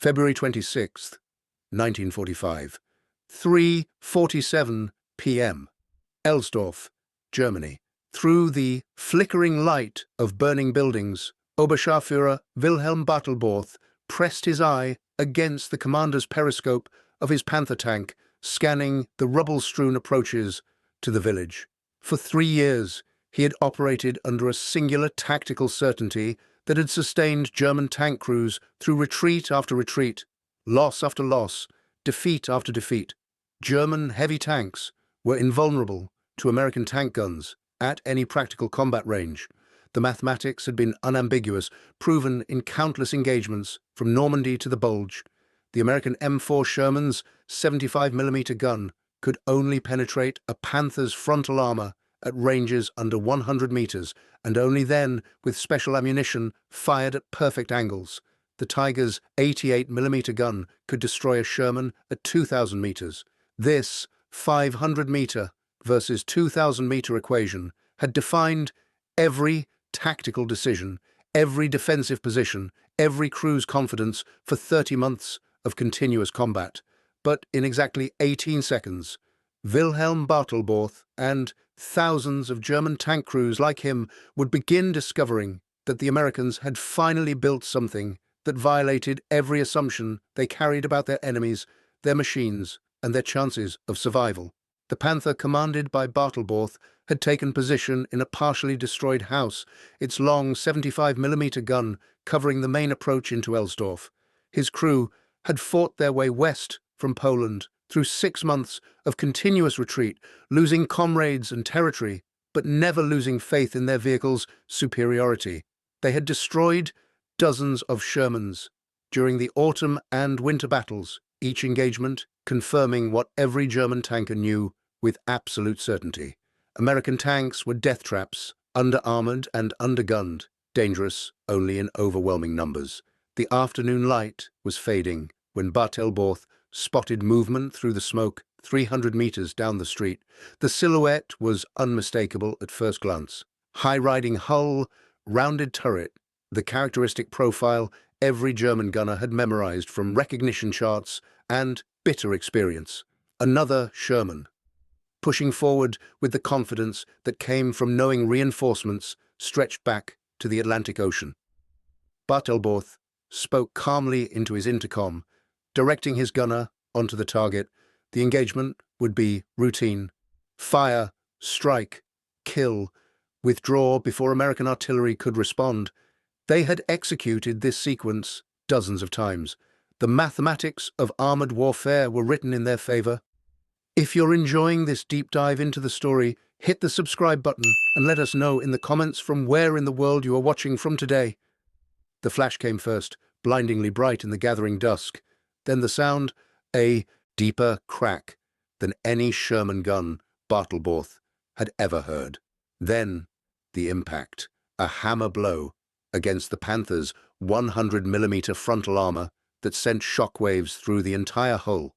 February 26th, 1945, 3:47 p.m. Elsdorf, Germany. Through the flickering light of burning buildings, Oberscharführer Wilhelm Bartelborth pressed his eye against the commander's periscope of his Panther tank, scanning the rubble-strewn approaches to the village. For 3 years, he had operated under a singular tactical certainty that had sustained German tank crews through retreat after retreat, loss after loss, defeat after defeat. German heavy tanks were invulnerable to American tank guns at any practical combat range. The mathematics had been unambiguous, proven in countless engagements from Normandy to the Bulge. The American M4 Sherman's 75mm gun could only penetrate a Panther's frontal armor at ranges under 100 meters, and only then with special ammunition fired at perfect angles. The Tiger's 88mm gun could destroy a Sherman at 2,000 meters. This 500-meter versus 2,000-meter equation had defined every tactical decision, every defensive position, every crew's confidence for 30 months of continuous combat. But in exactly 18 seconds, Wilhelm Bartelborth and thousands of German tank crews like him would begin discovering that the Americans had finally built something that violated every assumption they carried about their enemies, their machines, and their chances of survival. The Panther, commanded by Bartelborth, had taken position in a partially destroyed house, its long 75mm gun covering the main approach into Elsdorf. His crew had fought their way west from Poland through 6 months of continuous retreat, losing comrades and territory, but never losing faith in their vehicles' superiority. They had destroyed dozens of Shermans during the autumn and winter battles, each engagement confirming what every German tanker knew with absolute certainty. American tanks were death traps, under-armored and undergunned, dangerous only in overwhelming numbers. The afternoon light was fading when Bartelborth spotted movement through the smoke 300 meters down the street. The silhouette was unmistakable at first glance. High-riding hull, rounded turret, the characteristic profile every German gunner had memorized from recognition charts and bitter experience. Another Sherman, pushing forward with the confidence that came from knowing reinforcements stretched back to the Atlantic Ocean. Bartelborth spoke calmly into his intercom, directing his gunner onto the target. The engagement would be routine. Fire, strike, kill, withdraw before American artillery could respond. They had executed this sequence dozens of times. The mathematics of armored warfare were written in their favor. If you're enjoying this deep dive into the story, hit the subscribe button and let us know in the comments from where in the world you are watching from today. The flash came first, blindingly bright in the gathering dusk. Then the sound, a deeper crack than any Sherman gun Bartelborth had ever heard. Then the impact, a hammer blow against the Panther's 100mm frontal armor that sent shockwaves through the entire hull.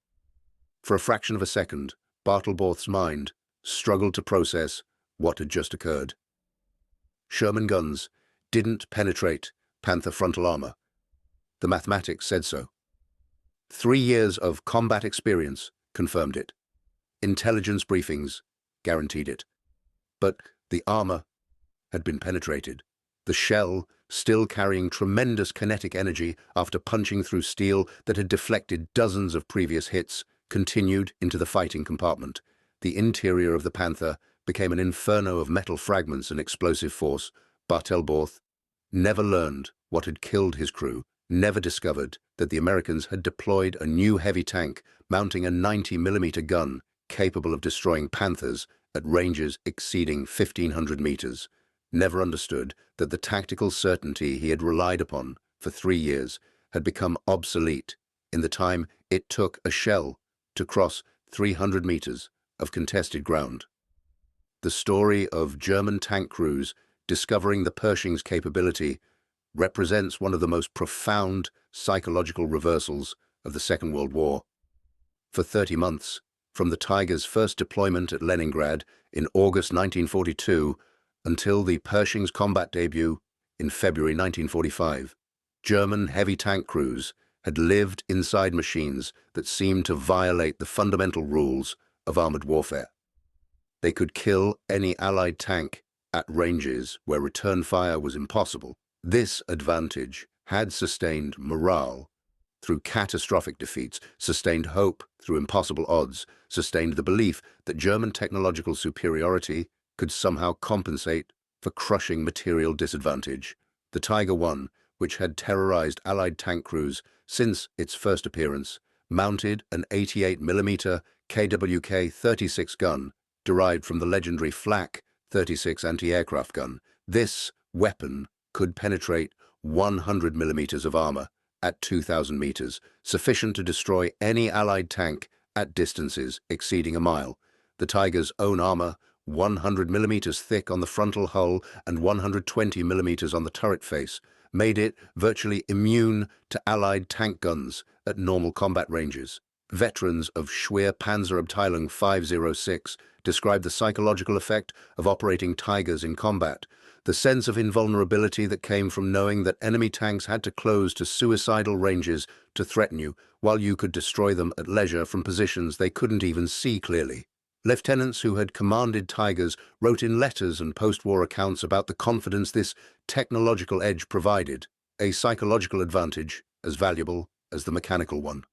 For a fraction of a second, Bartelborth's mind struggled to process what had just occurred. Sherman guns didn't penetrate Panther frontal armor. The mathematics said so. 3 years of combat experience confirmed it. Intelligence briefings guaranteed it. But the armor had been penetrated. The shell, still carrying tremendous kinetic energy after punching through steel that had deflected dozens of previous hits, continued into the fighting compartment. The interior of the Panther became an inferno of metal fragments and explosive force. Bartelborth never learned what had killed his crew, never discovered that the Americans had deployed a new heavy tank mounting a 90mm gun capable of destroying Panthers at ranges exceeding 1,500 meters. Never understood that the tactical certainty he had relied upon for 3 years had become obsolete in the time it took a shell to cross 300 meters of contested ground. The story of German tank crews discovering the Pershing's capability represents one of the most profound psychological reversals of the Second World War. For 30 months, from the Tiger's first deployment at Leningrad in August 1942 until the Pershing's combat debut in February 1945, German heavy tank crews had lived inside machines that seemed to violate the fundamental rules of armored warfare. They could kill any Allied tank at ranges where return fire was impossible. This advantage had sustained morale through catastrophic defeats, sustained hope through impossible odds, sustained the belief that German technological superiority could somehow compensate for crushing material disadvantage. The Tiger I, which had terrorized Allied tank crews since its first appearance, mounted an 88mm KWK-36 gun derived from the legendary Flak 36 anti-aircraft gun. This weapon could penetrate 100 millimeters of armor at 2,000 meters, sufficient to destroy any Allied tank at distances exceeding a mile. The Tiger's own armor, 100 millimeters thick on the frontal hull and 120 millimeters on the turret face, made it virtually immune to Allied tank guns at normal combat ranges. Veterans of Schwer Panzerabteilung 506 described the psychological effect of operating Tigers in combat, the sense of invulnerability that came from knowing that enemy tanks had to close to suicidal ranges to threaten you, while you could destroy them at leisure from positions they couldn't even see clearly. Lieutenants who had commanded Tigers wrote in letters and post-war accounts about the confidence this technological edge provided, a psychological advantage as valuable as the mechanical one.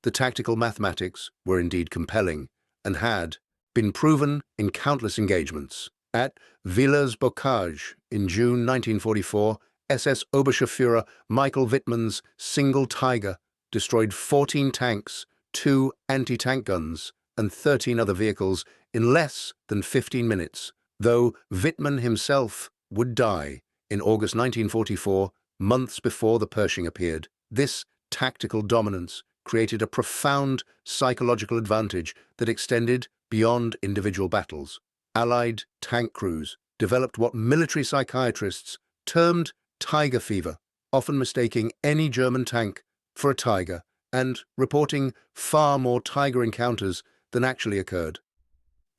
The tactical mathematics were indeed compelling and had been proven in countless engagements. At Villers-Bocage in June 1944, SS Oberscharführer Michael Wittmann's single Tiger destroyed 14 tanks, 2 anti-tank guns, and 13 other vehicles in less than 15 minutes, though Wittmann himself would die in August 1944, months before the Pershing appeared. This tactical dominance created a profound psychological advantage that extended beyond individual battles. Allied tank crews developed what military psychiatrists termed Tiger fever, often mistaking any German tank for a Tiger and reporting far more Tiger encounters than actually occurred.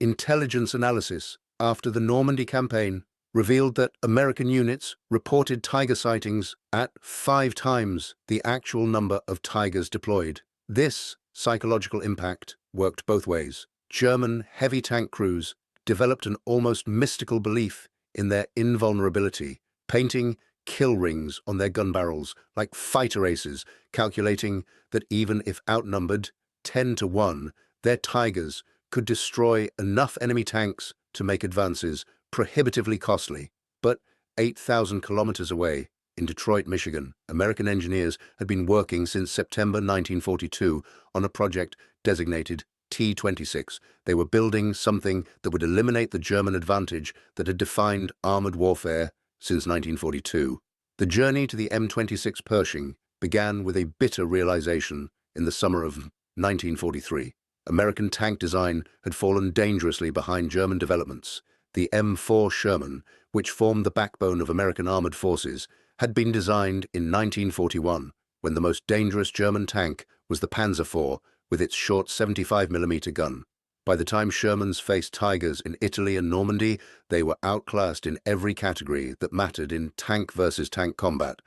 Intelligence analysis after the Normandy campaign revealed that American units reported Tiger sightings at 5 times the actual number of Tigers deployed. This psychological impact worked both ways. German heavy tank crews developed an almost mystical belief in their invulnerability, painting kill rings on their gun barrels like fighter aces, calculating that even if outnumbered 10-1, their Tigers could destroy enough enemy tanks to make advances prohibitively costly. But 8,000 kilometers away, in Detroit, Michigan, American engineers had been working since September 1942 on a project designated T-26. They were building something that would eliminate the German advantage that had defined armored warfare since 1942. The journey to the M26 Pershing began with a bitter realization in the summer of 1943. American tank design had fallen dangerously behind German developments. The M4 Sherman, which formed the backbone of American armored forces, had been designed in 1941, when the most dangerous German tank was the Panzer IV with its short 75mm gun. By the time Shermans faced Tigers in Italy and Normandy, they were outclassed in every category that mattered in tank versus tank combat: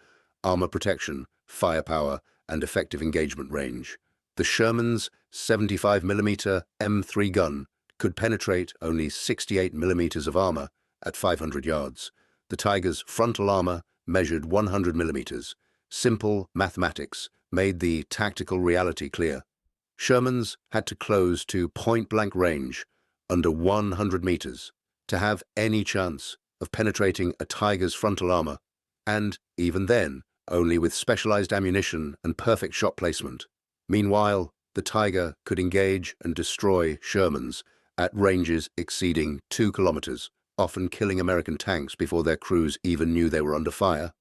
armor protection, firepower, and effective engagement range. The Sherman's 75mm M3 gun could penetrate only 68 millimeters of armor at 500 yards. The Tiger's frontal armor measured 100 millimeters. Simple mathematics made the tactical reality clear. Shermans had to close to point-blank range, under 100 meters, to have any chance of penetrating a Tiger's frontal armor, and even then, only with specialized ammunition and perfect shot placement. Meanwhile, the Tiger could engage and destroy Shermans at ranges exceeding 2 kilometers, often killing American tanks before their crews even knew they were under fire.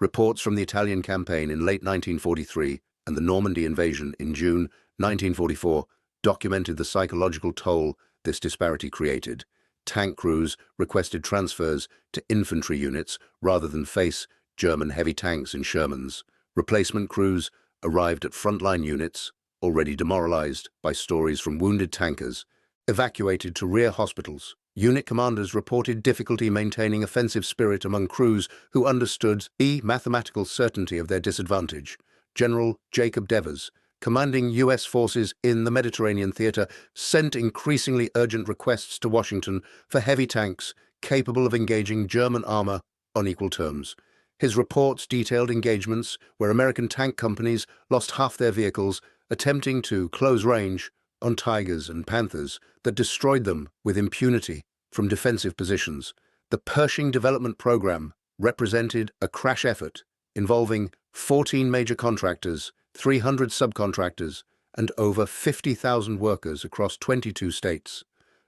Reports from the Italian campaign in late 1943 and the Normandy invasion in June 1944 documented the psychological toll this disparity created. Tank crews requested transfers to infantry units rather than face German heavy tanks and Shermans. Replacement crews arrived at frontline units, already demoralized by stories from wounded tankers, evacuated to rear hospitals. Unit commanders reported difficulty maintaining offensive spirit among crews who understood the mathematical certainty of their disadvantage. General Jacob Devers, commanding U.S. forces in the Mediterranean theater, sent increasingly urgent requests to Washington for heavy tanks capable of engaging German armor on equal terms. His reports detailed engagements where American tank companies lost half their vehicles attempting to close range on Tigers and Panthers that destroyed them with impunity from defensive positions. The Pershing development program represented a crash effort involving 14 major contractors, 300 subcontractors, and over 50,000 workers across 22 states.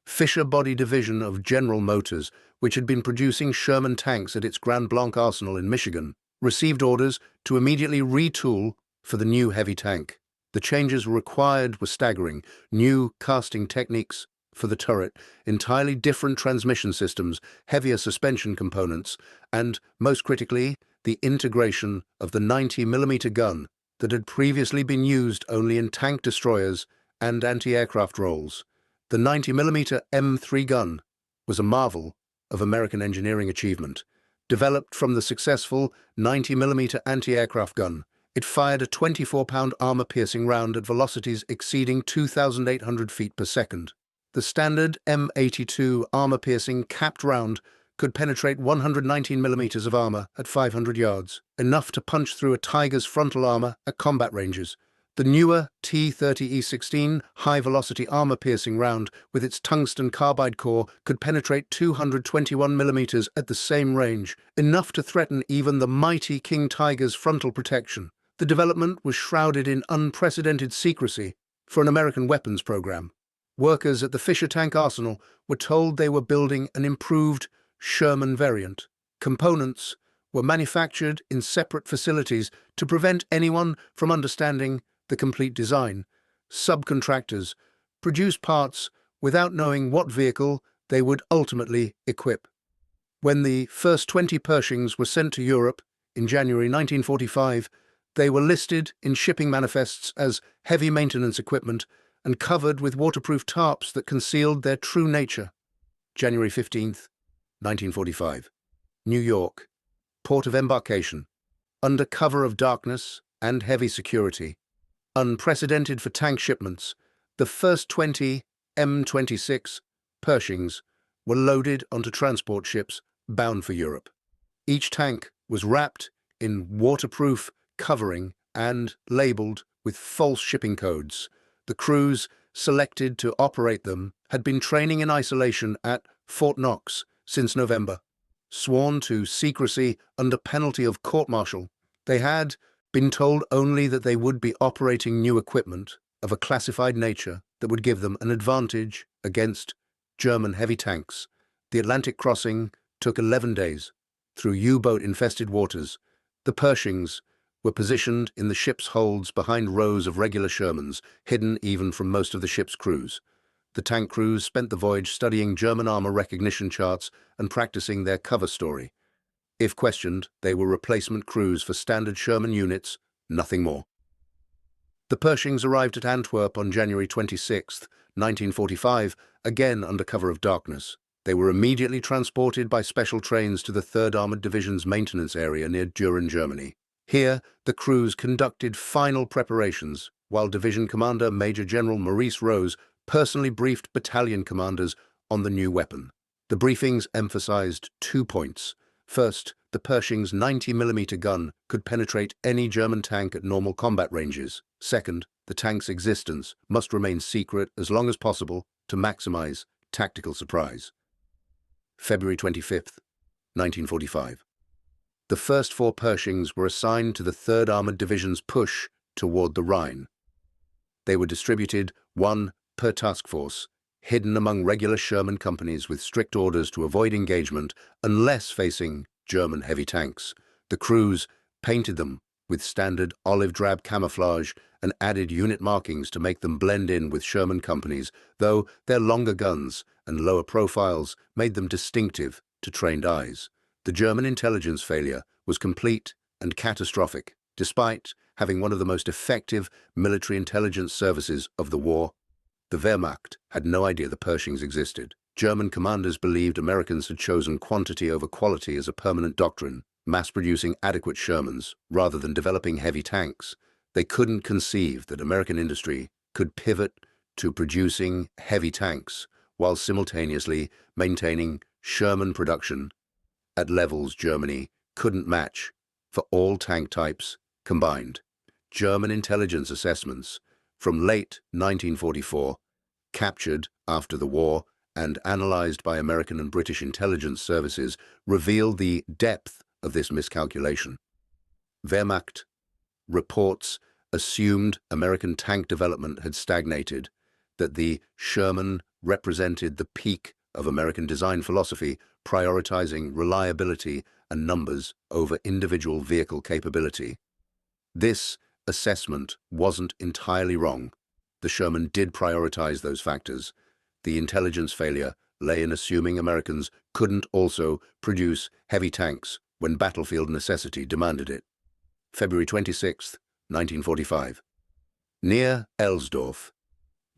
Fisher Body Division of General Motors, which had been producing Sherman tanks at its Grand Blanc arsenal in Michigan, received orders to immediately retool for the new heavy tank. The changes required were staggering: new casting techniques for the turret, entirely different transmission systems, heavier suspension components, and, most critically, the integration of the 90mm gun that had previously been used only in tank destroyers and anti-aircraft roles. The 90mm M3 gun was a marvel of American engineering achievement. Developed from the successful 90mm anti-aircraft gun, it fired a 24-pound armor-piercing round at velocities exceeding 2,800 feet per second. The standard M82 armor-piercing capped round could penetrate 119 millimeters of armor at 500 yards, enough to punch through a Tiger's frontal armor at combat ranges. The newer T-30E16 high-velocity armor-piercing round with its tungsten carbide core could penetrate 221 millimeters at the same range, enough to threaten even the mighty King Tiger's frontal protection. The development was shrouded in unprecedented secrecy for an American weapons program. Workers at the Fisher Tank Arsenal were told they were building an improved Sherman variant. Components were manufactured in separate facilities to prevent anyone from understanding the complete design. Subcontractors produced parts without knowing what vehicle they would ultimately equip. When the first 20 Pershings were sent to Europe in January 1945, they were listed in shipping manifests as heavy maintenance equipment and covered with waterproof tarps that concealed their true nature. January 15th, 1945. New York, port of embarkation. Under cover of darkness and heavy security, unprecedented for tank shipments, the first 20 M26 Pershings were loaded onto transport ships bound for Europe. Each tank was wrapped in waterproof covering and labeled with false shipping codes. The crews selected to operate them had been training in isolation at Fort Knox since November. Sworn to secrecy under penalty of court-martial, they had been told only that they would be operating new equipment of a classified nature that would give them an advantage against German heavy tanks. The Atlantic crossing took 11 days through U-boat-infested waters. The Pershings were positioned in the ship's holds behind rows of regular Shermans, hidden even from most of the ship's crews. The tank crews spent the voyage studying German armor recognition charts and practicing their cover story. If questioned, they were replacement crews for standard Sherman units, nothing more. The Pershings arrived at Antwerp on January 26, 1945, again under cover of darkness. They were immediately transported by special trains to the 3rd Armored Division's maintenance area near Düren, Germany. Here, the crews conducted final preparations, while Division Commander Major General Maurice Rose personally briefed battalion commanders on the new weapon. The briefings emphasized 2 points. First, the Pershing's 90mm gun could penetrate any German tank at normal combat ranges. Second, the tank's existence must remain secret as long as possible to maximize tactical surprise. February 25, 1945. The first 4 Pershings were assigned to the 3rd Armored Division's push toward the Rhine. They were distributed, 1 per task force, hidden among regular Sherman companies with strict orders to avoid engagement unless facing German heavy tanks. The crews painted them with standard olive drab camouflage and added unit markings to make them blend in with Sherman companies, though their longer guns and lower profiles made them distinctive to trained eyes. The German intelligence failure was complete and catastrophic, despite having one of the most effective military intelligence services of the war. The Wehrmacht had no idea the Pershings existed. German commanders believed Americans had chosen quantity over quality as a permanent doctrine, mass-producing adequate Shermans rather than developing heavy tanks. They couldn't conceive that American industry could pivot to producing heavy tanks while simultaneously maintaining Sherman production at levels Germany couldn't match for all tank types combined. German intelligence assessments from late 1944, captured after the war and analyzed by American and British intelligence services, revealed the depth of this miscalculation. Wehrmacht reports assumed American tank development had stagnated, that the Sherman represented the peak of American design philosophy, prioritizing reliability and numbers over individual vehicle capability. This assessment wasn't entirely wrong. The Sherman did prioritize those factors. The intelligence failure lay in assuming Americans couldn't also produce heavy tanks when battlefield necessity demanded it. February 26, 1945. Near Elsdorf,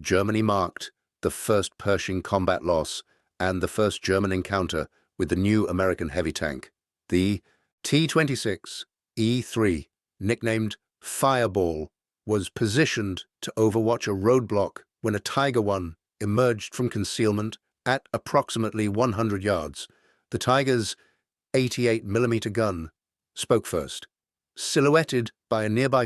Germany marked the first Pershing combat loss and the first German encounter with the new American heavy tank. The T-26E3, nicknamed Fireball, was positioned to overwatch a roadblock when a Tiger I emerged from concealment at approximately 100 yards. The Tiger's 88mm gun spoke first. Silhouetted by a nearby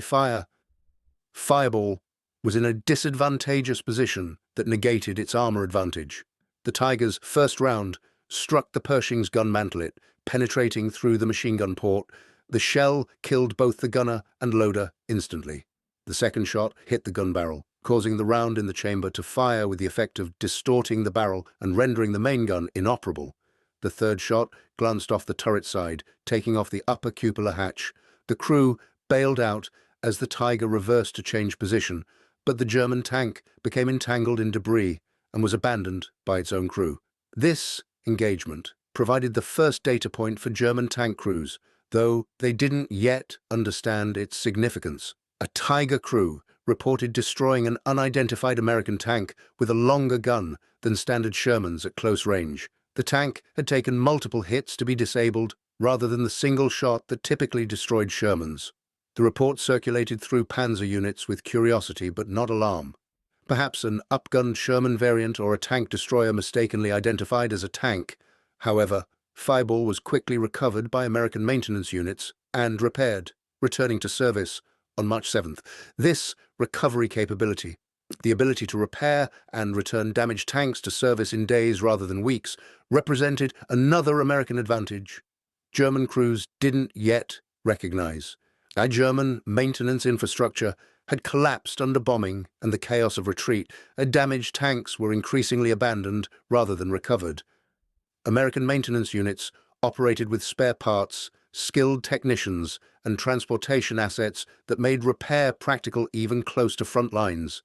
Fireball was in a disadvantageous position that negated its armor advantage. The Tiger's first round struck the Pershing's gun mantlet, penetrating through the machine gun port. The shell killed both the gunner and loader instantly. The second shot hit the gun barrel, causing the round in the chamber to fire with the effect of distorting the barrel and rendering the main gun inoperable. The third shot glanced off the turret side, taking off the upper cupola hatch. The crew bailed out as the Tiger reversed to change position, but the German tank became entangled in debris and was abandoned by its own crew. This engagement provided the first data point for German tank crews, though they didn't yet understand its significance. A Tiger crew reported destroying an unidentified American tank with a longer gun than standard Shermans at close range. The tank had taken multiple hits to be disabled, rather than the single shot that typically destroyed Shermans. The report circulated through Panzer units with curiosity but not alarm. Perhaps an upgunned Sherman variant or a tank destroyer mistakenly identified as a tank. However, Fireball was quickly recovered by American maintenance units and repaired, returning to service on March 7th. This recovery capability, the ability to repair and return damaged tanks to service in days rather than weeks, represented another American advantage German crews didn't yet recognize. Our German maintenance infrastructure had collapsed under bombing and the chaos of retreat. Damaged tanks were increasingly abandoned rather than recovered. American maintenance units operated with spare parts, skilled technicians, and transportation assets that made repair practical even close to front lines.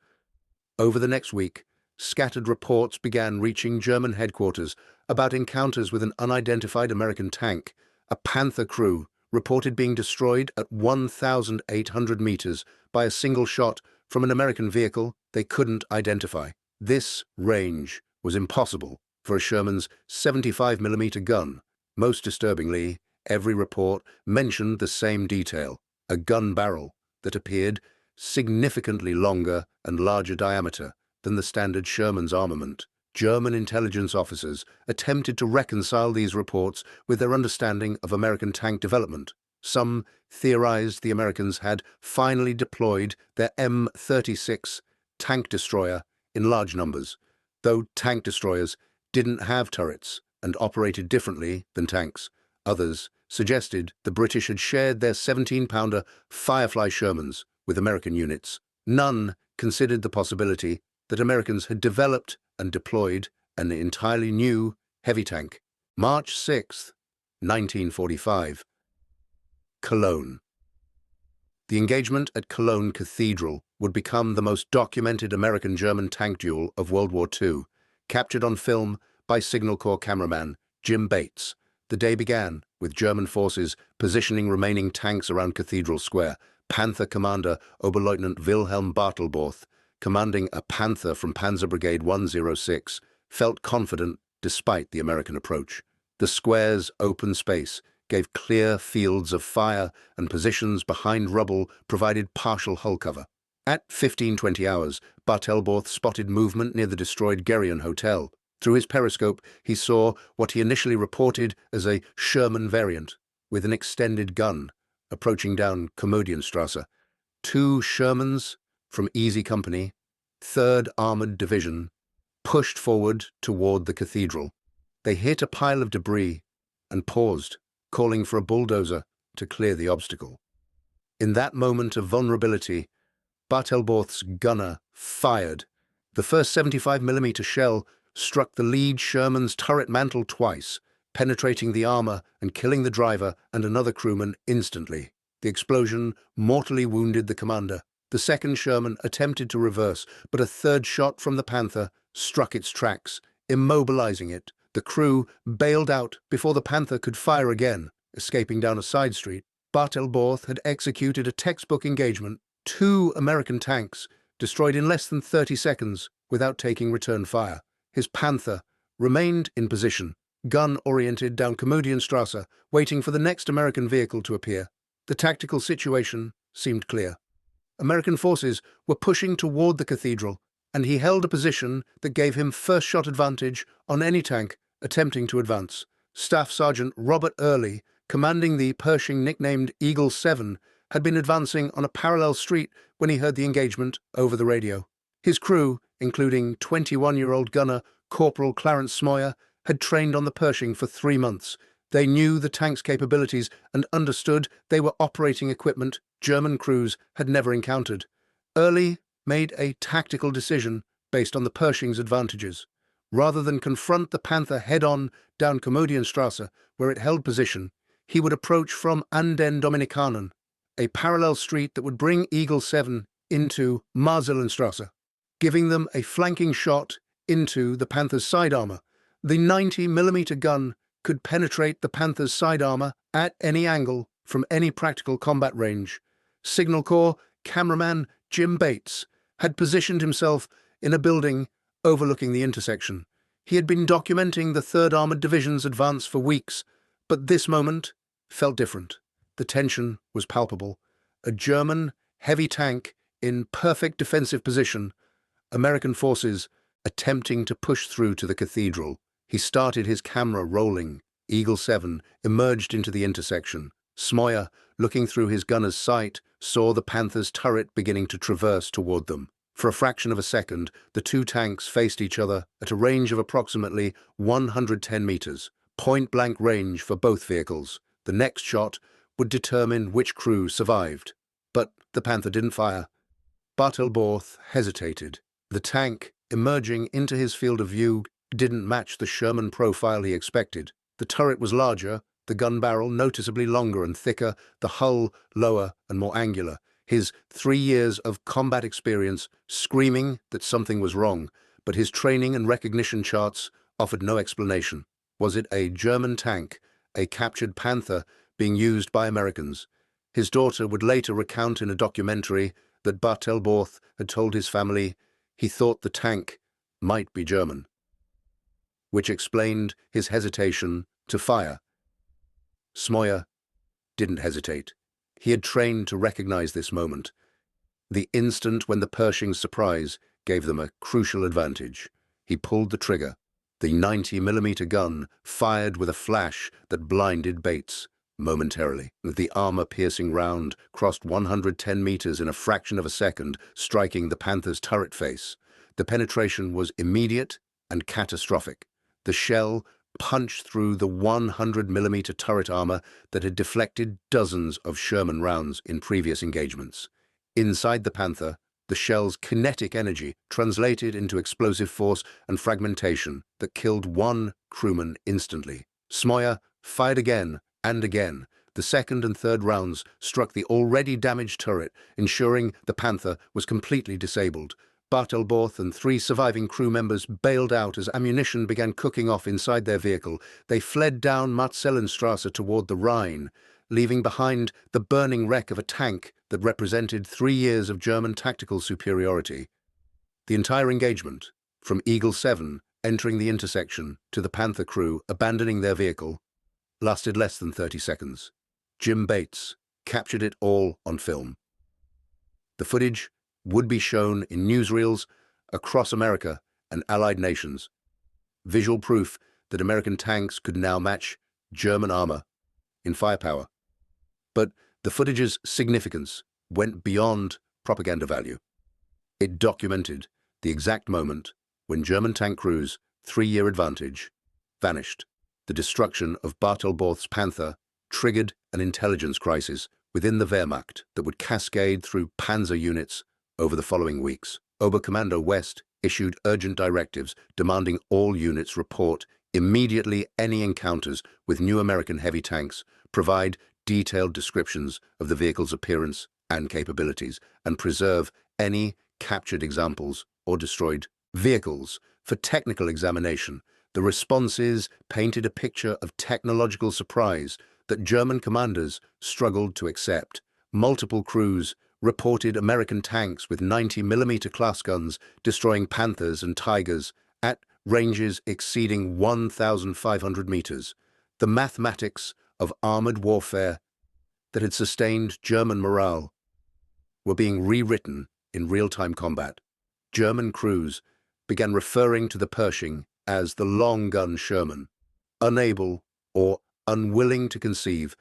Over the next week, scattered reports began reaching German headquarters about encounters with an unidentified American tank. A Panther crew reported being destroyed at 1,800 meters by a single shot from an American vehicle they couldn't identify. This range was impossible for a Sherman's 75mm gun. Most disturbingly, every report mentioned the same detail: a gun barrel that appeared significantly longer and larger diameter than the standard Sherman's armament. German intelligence officers attempted to reconcile these reports with their understanding of American tank development. Some theorized the Americans had finally deployed their M36 tank destroyer in large numbers, though tank destroyers didn't have turrets and operated differently than tanks. Others suggested the British had shared their 17-pounder Firefly Shermans with American units. None considered the possibility that Americans had developed and deployed an entirely new heavy tank. March 6, 1945. Cologne. The engagement at Cologne Cathedral would become the most documented American-German tank duel of World War II, captured on film by Signal Corps cameraman Jim Bates. The day began with German forces positioning remaining tanks around Cathedral Square. Panther commander Oberleutnant Wilhelm Bartelborth, commanding a Panther from Panzer Brigade 106, felt confident despite the American approach. The square's open space gave clear fields of fire, and positions behind rubble provided partial hull cover. At 15:20 hours, Bartelborth spotted movement near the destroyed Geryon Hotel. Through his periscope, he saw what he initially reported as a Sherman variant, with an extended gun, approaching down Komödienstrasse. 2 Shermans from Easy Company, 3rd Armored Division, pushed forward toward the cathedral. They hit a pile of debris and paused, calling for a bulldozer to clear the obstacle. In that moment of vulnerability, Bartelborth's gunner fired. The first 75mm shell struck the lead Sherman's turret mantle twice, penetrating the armor and killing the driver and another crewman instantly. The explosion mortally wounded the commander. The second Sherman attempted to reverse, but a third shot from the Panther struck its tracks, immobilizing it. The crew bailed out before the Panther could fire again, escaping down a side street. Bartelborth had executed a textbook engagement. 2 American tanks destroyed in less than 30 seconds without taking return fire. His Panther remained in position, gun-oriented down Komödienstrasse, waiting for the next American vehicle to appear. The tactical situation seemed clear. American forces were pushing toward the cathedral, and he held a position that gave him first-shot advantage on any tank attempting to advance. Staff Sergeant Robert Early, commanding the Pershing nicknamed Eagle 7, had been advancing on a parallel street when he heard the engagement over the radio. His crew, including 21-year-old gunner Corporal Clarence Smoyer, had trained on the Pershing for 3 months. They knew the tank's capabilities and understood they were operating equipment German crews had never encountered. Early made a tactical decision based on the Pershing's advantages. Rather than confront the Panther head-on down Komödienstrasse, where it held position, he would approach from An den Dominikanen, a parallel street that would bring Eagle 7 into Marseillenstrasse, giving them a flanking shot into the Panther's side armor. The 90mm gun could penetrate the Panther's side armor at any angle from any practical combat range. Signal Corps cameraman Jim Bates had positioned himself in a building overlooking the intersection. He had been documenting the 3rd Armored Division's advance for weeks, but this moment felt different. The tension was palpable. A German heavy tank in perfect defensive position, American forces attempting to push through to the cathedral. He started his camera rolling. Eagle 7 emerged into the intersection. Smoyer, looking through his gunner's sight, saw the Panther's turret beginning to traverse toward them. For a fraction of a second, the 2 tanks faced each other at a range of approximately 110 meters, point-blank range for both vehicles. The next shot would determine which crew survived. But the Panther didn't fire. Bartelborth hesitated. The tank, emerging into his field of view, didn't match the Sherman profile he expected. The turret was larger, the gun barrel noticeably longer and thicker, the hull lower and more angular. His 3 years of combat experience screaming that something was wrong, but his training and recognition charts offered no explanation. Was it a German tank, a captured Panther, being used by Americans? His daughter would later recount in a documentary that Bartelborth had told his family he thought the tank might be German, which explained his hesitation to fire. Smoyer didn't hesitate. He had trained to recognize this moment, the instant when the Pershing's surprise gave them a crucial advantage. He pulled the trigger. The 90mm gun fired with a flash that blinded Bates momentarily. The armor-piercing round crossed 110 meters in a fraction of a second, striking the Panther's turret face. The penetration was immediate and catastrophic. The shell punched through the 100mm turret armor that had deflected dozens of Sherman rounds in previous engagements. Inside the Panther, the shell's kinetic energy translated into explosive force and fragmentation that killed 1 crewman instantly. Smoyer fired again and again. The 2nd and 3rd rounds struck the already damaged turret, ensuring the Panther was completely disabled. Bartelborth and 3 surviving crew members bailed out as ammunition began cooking off inside their vehicle. They fled down Marseillenstrasse toward the Rhine, leaving behind the burning wreck of a tank that represented 3 years of German tactical superiority. The entire engagement, from Eagle 7 entering the intersection to the Panther crew abandoning their vehicle, lasted less than 30 seconds. Jim Bates captured it all on film. The footage would be shown in newsreels across America and allied nations, visual proof that American tanks could now match German armor in firepower. But the footage's significance went beyond propaganda value. It documented the exact moment when German tank crews' three-year advantage vanished. The destruction of Bartelborth's Panther triggered an intelligence crisis within the Wehrmacht that would cascade through Panzer units over the following weeks. Oberkommando West issued urgent directives demanding all units report immediately any encounters with new American heavy tanks, provide detailed descriptions of the vehicle's appearance and capabilities, and preserve any captured examples or destroyed vehicles for technical examination. The responses painted a picture of technological surprise that German commanders struggled to accept. Multiple crews reported American tanks with 90mm class guns destroying Panthers and Tigers at ranges exceeding 1,500 meters. The mathematics of armored warfare that had sustained German morale were being rewritten in real-time combat. German crews began referring to the Pershing as the long-gun Sherman, unable or unwilling to conceive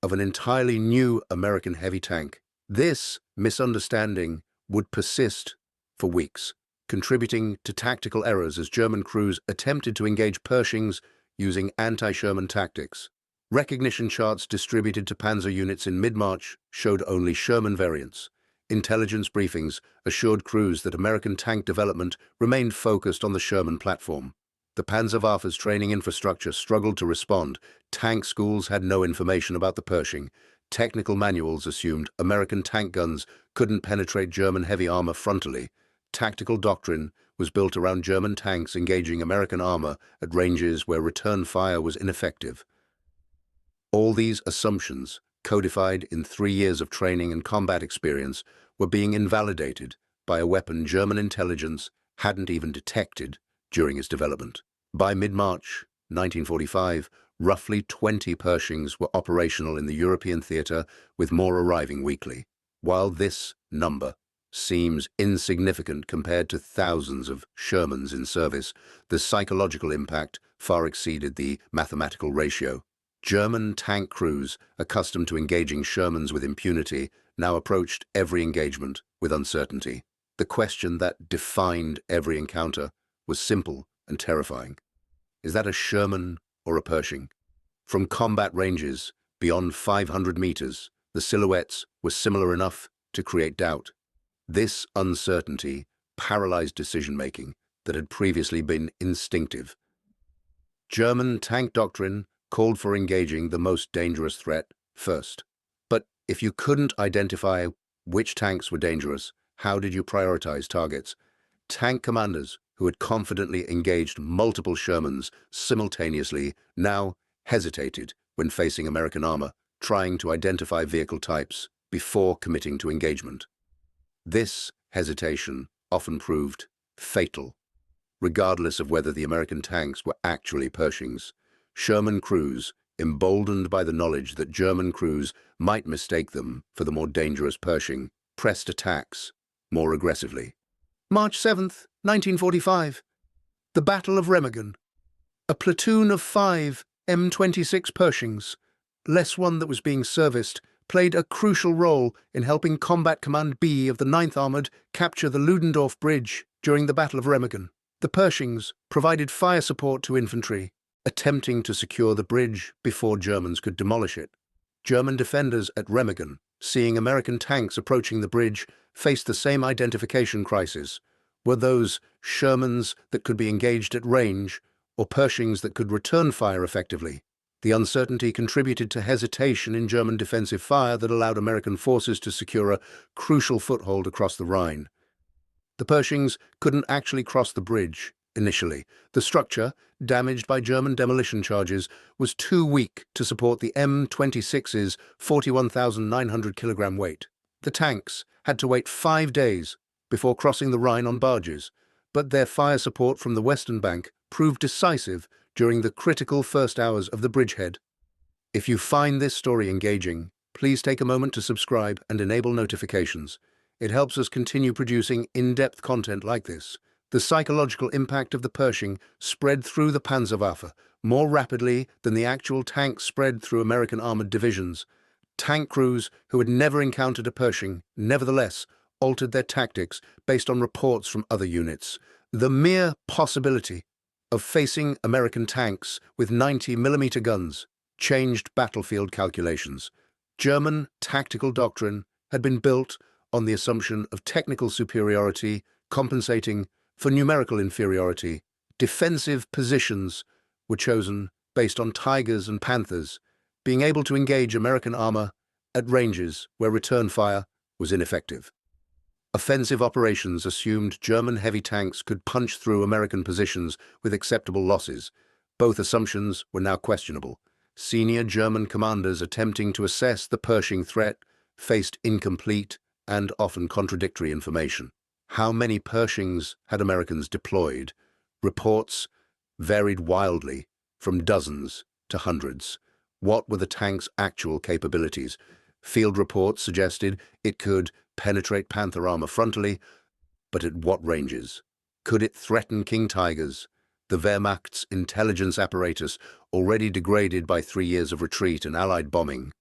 of an entirely new American heavy tank. This misunderstanding would persist for weeks, contributing to tactical errors as German crews attempted to engage Pershings using anti-Sherman tactics. Recognition charts distributed to Panzer units in mid-March showed only Sherman variants. Intelligence briefings assured crews that American tank development remained focused on the Sherman platform. The Panzerwaffe's training infrastructure struggled to respond. Tank schools had no information about the Pershing. Technical manuals assumed American tank guns couldn't penetrate German heavy armor frontally. Tactical doctrine was built around German tanks engaging American armor at ranges where return fire was ineffective. All these assumptions, codified in 3 years of training and combat experience, were being invalidated by a weapon German intelligence hadn't even detected during its development. By mid-March 1945, roughly 20 Pershings were operational in the European theater, with more arriving weekly. While this number seems insignificant compared to thousands of Shermans in service, the psychological impact far exceeded the mathematical ratio. German tank crews, accustomed to engaging Shermans with impunity, now approached every engagement with uncertainty. The question that defined every encounter was simple and terrifying. Is that a Sherman or a Pershing? From combat ranges beyond 500 meters, the silhouettes were similar enough to create doubt. This uncertainty paralyzed decision-making that had previously been instinctive. German tank doctrine called for engaging the most dangerous threat first. But if you couldn't identify which tanks were dangerous, how did you prioritize targets? Tank commanders who had confidently engaged multiple Shermans simultaneously now hesitated when facing American armor, trying to identify vehicle types before committing to engagement. This hesitation often proved fatal. Regardless of whether the American tanks were actually Pershings, Sherman crews, emboldened by the knowledge that German crews might mistake them for the more dangerous Pershing, pressed attacks more aggressively. March 7th, 1945. The Battle of Remagen. A platoon of 5 M26 Pershings, less one that was being serviced, played a crucial role in helping Combat Command B of the 9th Armored capture the Ludendorff Bridge during the Battle of Remagen. The Pershings provided fire support to infantry, attempting to secure the bridge before Germans could demolish it. German defenders at Remagen, seeing American tanks approaching the bridge, faced the same identification crisis. Were those Shermans that could be engaged at range, or Pershings that could return fire effectively? The uncertainty contributed to hesitation in German defensive fire that allowed American forces to secure a crucial foothold across the Rhine. The Pershings couldn't actually cross the bridge initially. The structure, damaged by German demolition charges, was too weak to support the M26's 41,900 kilogram weight. The tanks had to wait 5 days before crossing the Rhine on barges, but their fire support from the western bank proved decisive during the critical first hours of the bridgehead. If you find this story engaging, please take a moment to subscribe and enable notifications. It helps us continue producing in-depth content like this. The psychological impact of the Pershing spread through the Panzerwaffe more rapidly than the actual tanks spread through American armored divisions. Tank crews who had never encountered a Pershing, nevertheless, altered their tactics based on reports from other units. The mere possibility of facing American tanks with 90mm guns changed battlefield calculations. German tactical doctrine had been built on the assumption of technical superiority compensating for numerical inferiority. Defensive positions were chosen based on Tigers and Panthers, being able to engage American armor at ranges where return fire was ineffective. Offensive operations assumed German heavy tanks could punch through American positions with acceptable losses. Both assumptions were now questionable. Senior German commanders attempting to assess the Pershing threat faced incomplete and often contradictory information. How many Pershings had Americans deployed? Reports varied wildly, from dozens to hundreds. What were the tank's actual capabilities? Field reports suggested it could penetrate Panther armor frontally, but at what ranges? Could it threaten King Tigers? The Wehrmacht's intelligence apparatus, already degraded by 3 years of retreat and Allied bombing,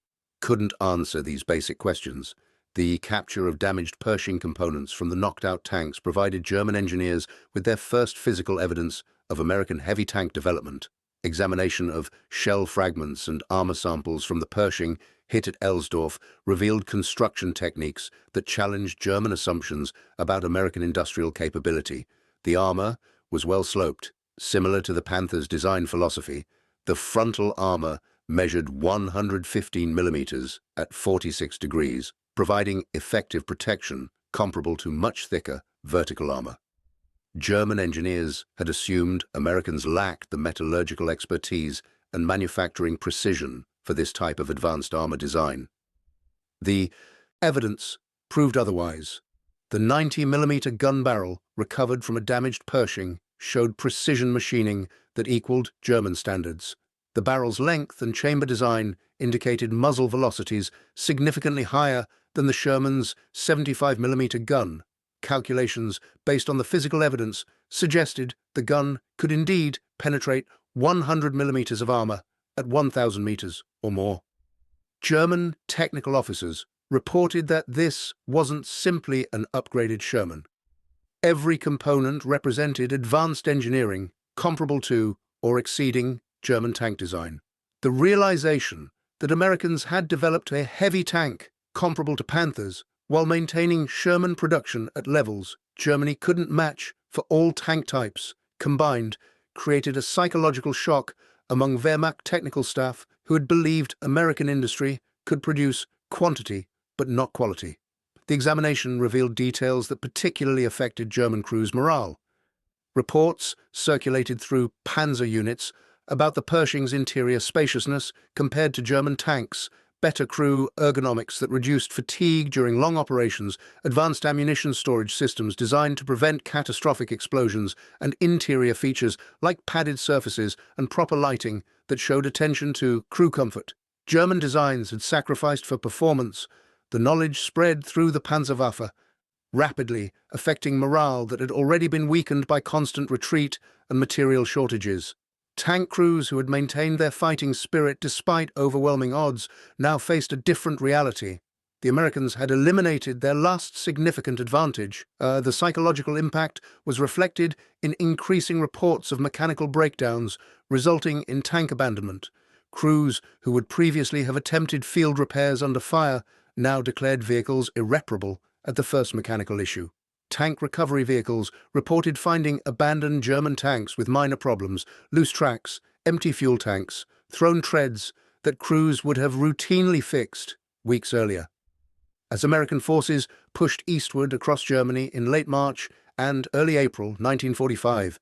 couldn't answer these basic questions. The capture of damaged Pershing components from the knocked-out tanks provided German engineers with their first physical evidence of American heavy tank development. Examination of shell fragments and armor samples from the Pershing hit at Elsdorf revealed construction techniques that challenged German assumptions about American industrial capability. The armor was well sloped, similar to the Panther's design philosophy. The frontal armor measured 115 millimeters at 46 degrees, providing effective protection comparable to much thicker vertical armor. German engineers had assumed Americans lacked the metallurgical expertise and manufacturing precision for this type of advanced armor design. The evidence proved otherwise. The 90mm gun barrel recovered from a damaged Pershing showed precision machining that equaled German standards. The barrel's length and chamber design indicated muzzle velocities significantly higher than the Sherman's 75mm gun. Calculations based on the physical evidence suggested the gun could indeed penetrate 100 millimeters of armor at 1,000 meters or more. German technical officers reported that this wasn't simply an upgraded Sherman. Every component represented advanced engineering comparable to or exceeding German tank design. The realization that Americans had developed a heavy tank comparable to Panthers while maintaining Sherman production at levels Germany couldn't match for all tank types combined created a psychological shock among Wehrmacht technical staff who had believed American industry could produce quantity but not quality. The examination revealed details that particularly affected German crews' morale. Reports circulated through Panzer units about the Pershing's interior spaciousness compared to German tanks, better crew ergonomics that reduced fatigue during long operations, advanced ammunition storage systems designed to prevent catastrophic explosions, and interior features like padded surfaces and proper lighting that showed attention to crew comfort. German designs had sacrificed for performance. The knowledge spread through the Panzerwaffe, rapidly affecting morale that had already been weakened by constant retreat and material shortages. Tank crews who had maintained their fighting spirit despite overwhelming odds now faced a different reality. The Americans had eliminated their last significant advantage. The psychological impact was reflected in increasing reports of mechanical breakdowns, resulting in tank abandonment. Crews who would previously have attempted field repairs under fire now declared vehicles irreparable at the first mechanical issue. Tank recovery vehicles reported finding abandoned German tanks with minor problems, loose tracks, empty fuel tanks, thrown treads that crews would have routinely fixed weeks earlier. As American forces pushed eastward across Germany in late March and early April 1945,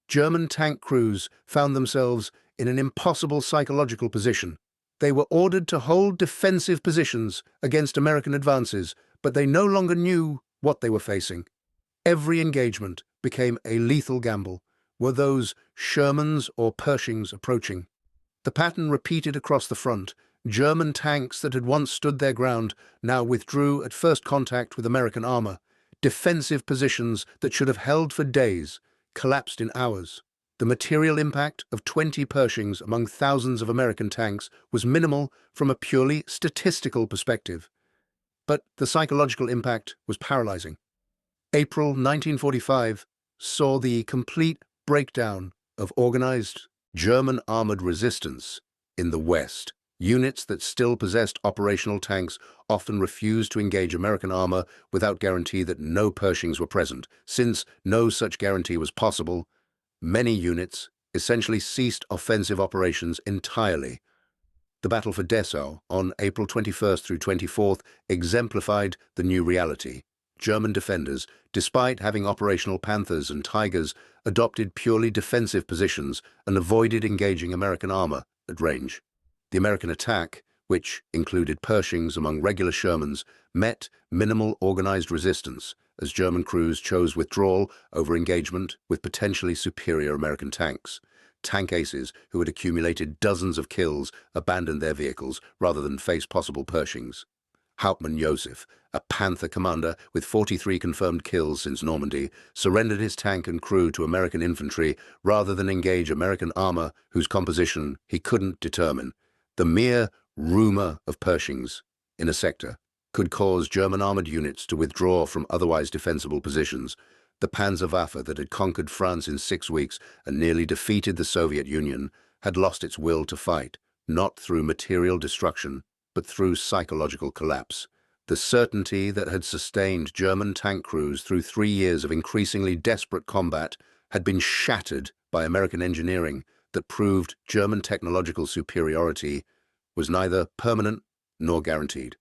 German tank crews found themselves in an impossible psychological position. They were ordered to hold defensive positions against American advances, but they no longer knew what they were facing. Every engagement became a lethal gamble. Were those Shermans or Pershings approaching? The pattern repeated across the front. German tanks that had once stood their ground now withdrew at first contact with American armor. Defensive positions that should have held for days collapsed in hours. The material impact of 20 Pershings among thousands of American tanks was minimal from a purely statistical perspective. But the psychological impact was paralyzing. April 1945 saw the complete breakdown of organized German armored resistance in the West. Units that still possessed operational tanks often refused to engage American armor without guarantee that no Pershings were present. Since no such guarantee was possible, many units essentially ceased offensive operations entirely. The Battle for Dessau on April 21st through 24th exemplified the new reality. German defenders, despite having operational Panthers and Tigers, adopted purely defensive positions and avoided engaging American armor at range. The American attack, which included Pershings among regular Shermans, met minimal organized resistance as German crews chose withdrawal over engagement with potentially superior American tanks. Tank aces who had accumulated dozens of kills abandoned their vehicles rather than face possible Pershings. Hauptmann Joseph, a Panther commander with 43 confirmed kills since Normandy, surrendered his tank and crew to American infantry rather than engage American armor whose composition he couldn't determine. The mere rumor of Pershings in a sector could cause German armored units to withdraw from otherwise defensible positions. The Panzerwaffe that had conquered France in 6 weeks and nearly defeated the Soviet Union had lost its will to fight, not through material destruction, but through psychological collapse. The certainty that had sustained German tank crews through 3 years of increasingly desperate combat had been shattered by American engineering that proved German technological superiority was neither permanent nor guaranteed.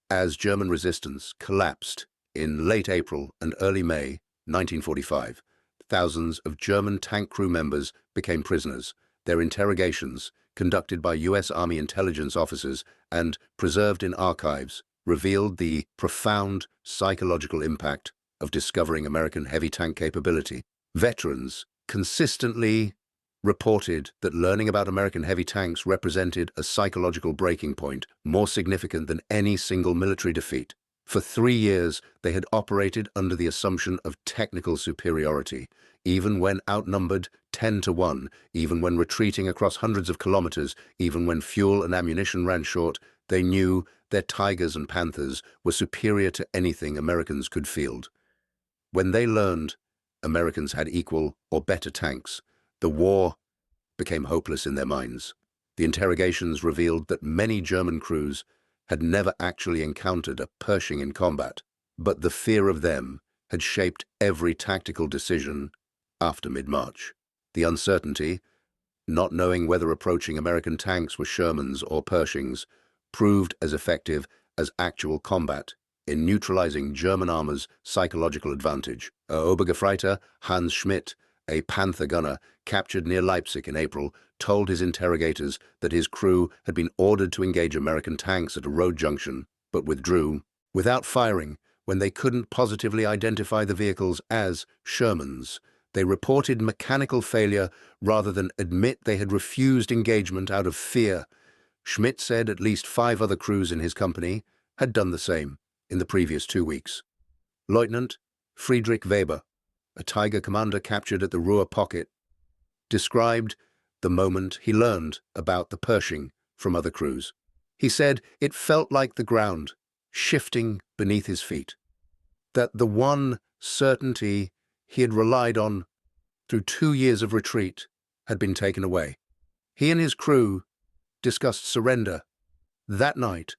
As German resistance collapsed in late April and early May 1945, thousands of German tank crew members became prisoners. Their interrogations, conducted by U.S. Army intelligence officers and preserved in archives, revealed the profound psychological impact of discovering American heavy tank capability. Veterans consistently reported that learning about American heavy tanks represented a psychological breaking point more significant than any single military defeat. For 3 years, they had operated under the assumption of technical superiority, even when outnumbered 10 to 1, even when retreating across hundreds of kilometers, even when fuel and ammunition ran short. They knew their Tigers and Panthers were superior to anything Americans could field. When they learned Americans had equal or better tanks, the war became hopeless in their minds. The interrogations revealed that many German crews had never actually encountered a Pershing in combat, but the fear of them had shaped every tactical decision after mid-March. The uncertainty, not knowing whether approaching American tanks were Shermans or Pershings, proved as effective as actual combat in neutralizing German armor's psychological advantage. Oberscharführer Hans Schmidt, a Panther gunner captured near Leipzig in April, told his interrogators that his crew had been ordered to engage American tanks at a road junction, but withdrew without firing when they couldn't positively identify the vehicles as Shermans. They reported mechanical failure rather than admit they had refused engagement out of fear. Schmidt said at least 5 other crews in his company had done the same in the previous 2 weeks. Lieutenant Friedrich Weber, a Tiger commander captured at the Ruhr Pocket, described the moment he learned about the Pershing from other crews. He said it felt like the ground shifting beneath his feet, that the one certainty he had relied on through 2 years of retreat had been taken away. He and his crew discussed surrender that night,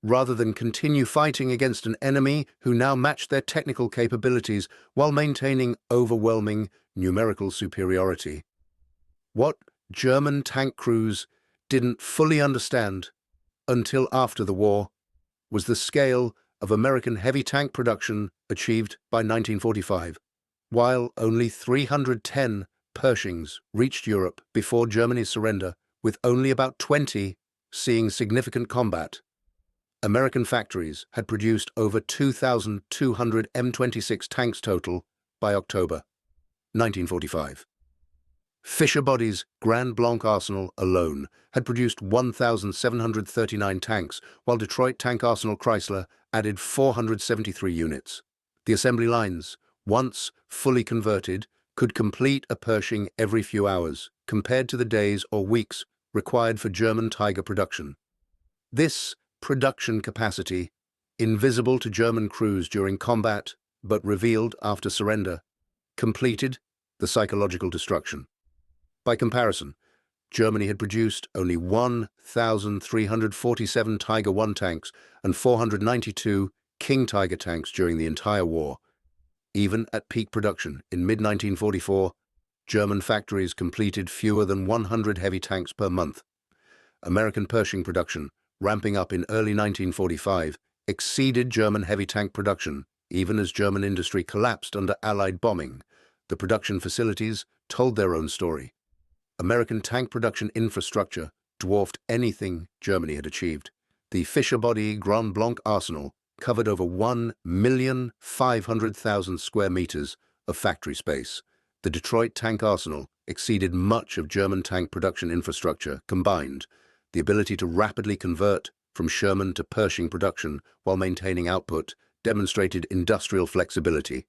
rather than continue fighting against an enemy who now matched their technical capabilities while maintaining overwhelming numerical superiority. What German tank crews didn't fully understand until after the war was the scale of American heavy tank production achieved by 1945. While only 310 Pershings reached Europe before Germany's surrender, with only about 20 seeing significant combat, American factories had produced over 2,200 M26 tanks total by October 1945. Fisher-Body's Grand Blanc arsenal alone had produced 1,739 tanks, while Detroit Tank Arsenal Chrysler added 473 units. The assembly lines, once fully converted, could complete a Pershing every few hours, compared to the days or weeks required for German Tiger production. This production capacity, invisible to German crews during combat but revealed after surrender, completed the psychological destruction. By comparison, Germany had produced only 1,347 Tiger I tanks and 492 King Tiger tanks during the entire war. Even at peak production in mid-1944, German factories completed fewer than 100 heavy tanks per month. American Pershing production, ramping up in early 1945, exceeded German heavy tank production, even as German industry collapsed under Allied bombing. The production facilities told their own story. American tank production infrastructure dwarfed anything Germany had achieved. The Fisher-Body Grand Blanc arsenal covered over 1,500,000 square meters of factory space. The Detroit Tank Arsenal exceeded much of German tank production infrastructure combined. The ability to rapidly convert from Sherman to Pershing production while maintaining output demonstrated industrial flexibility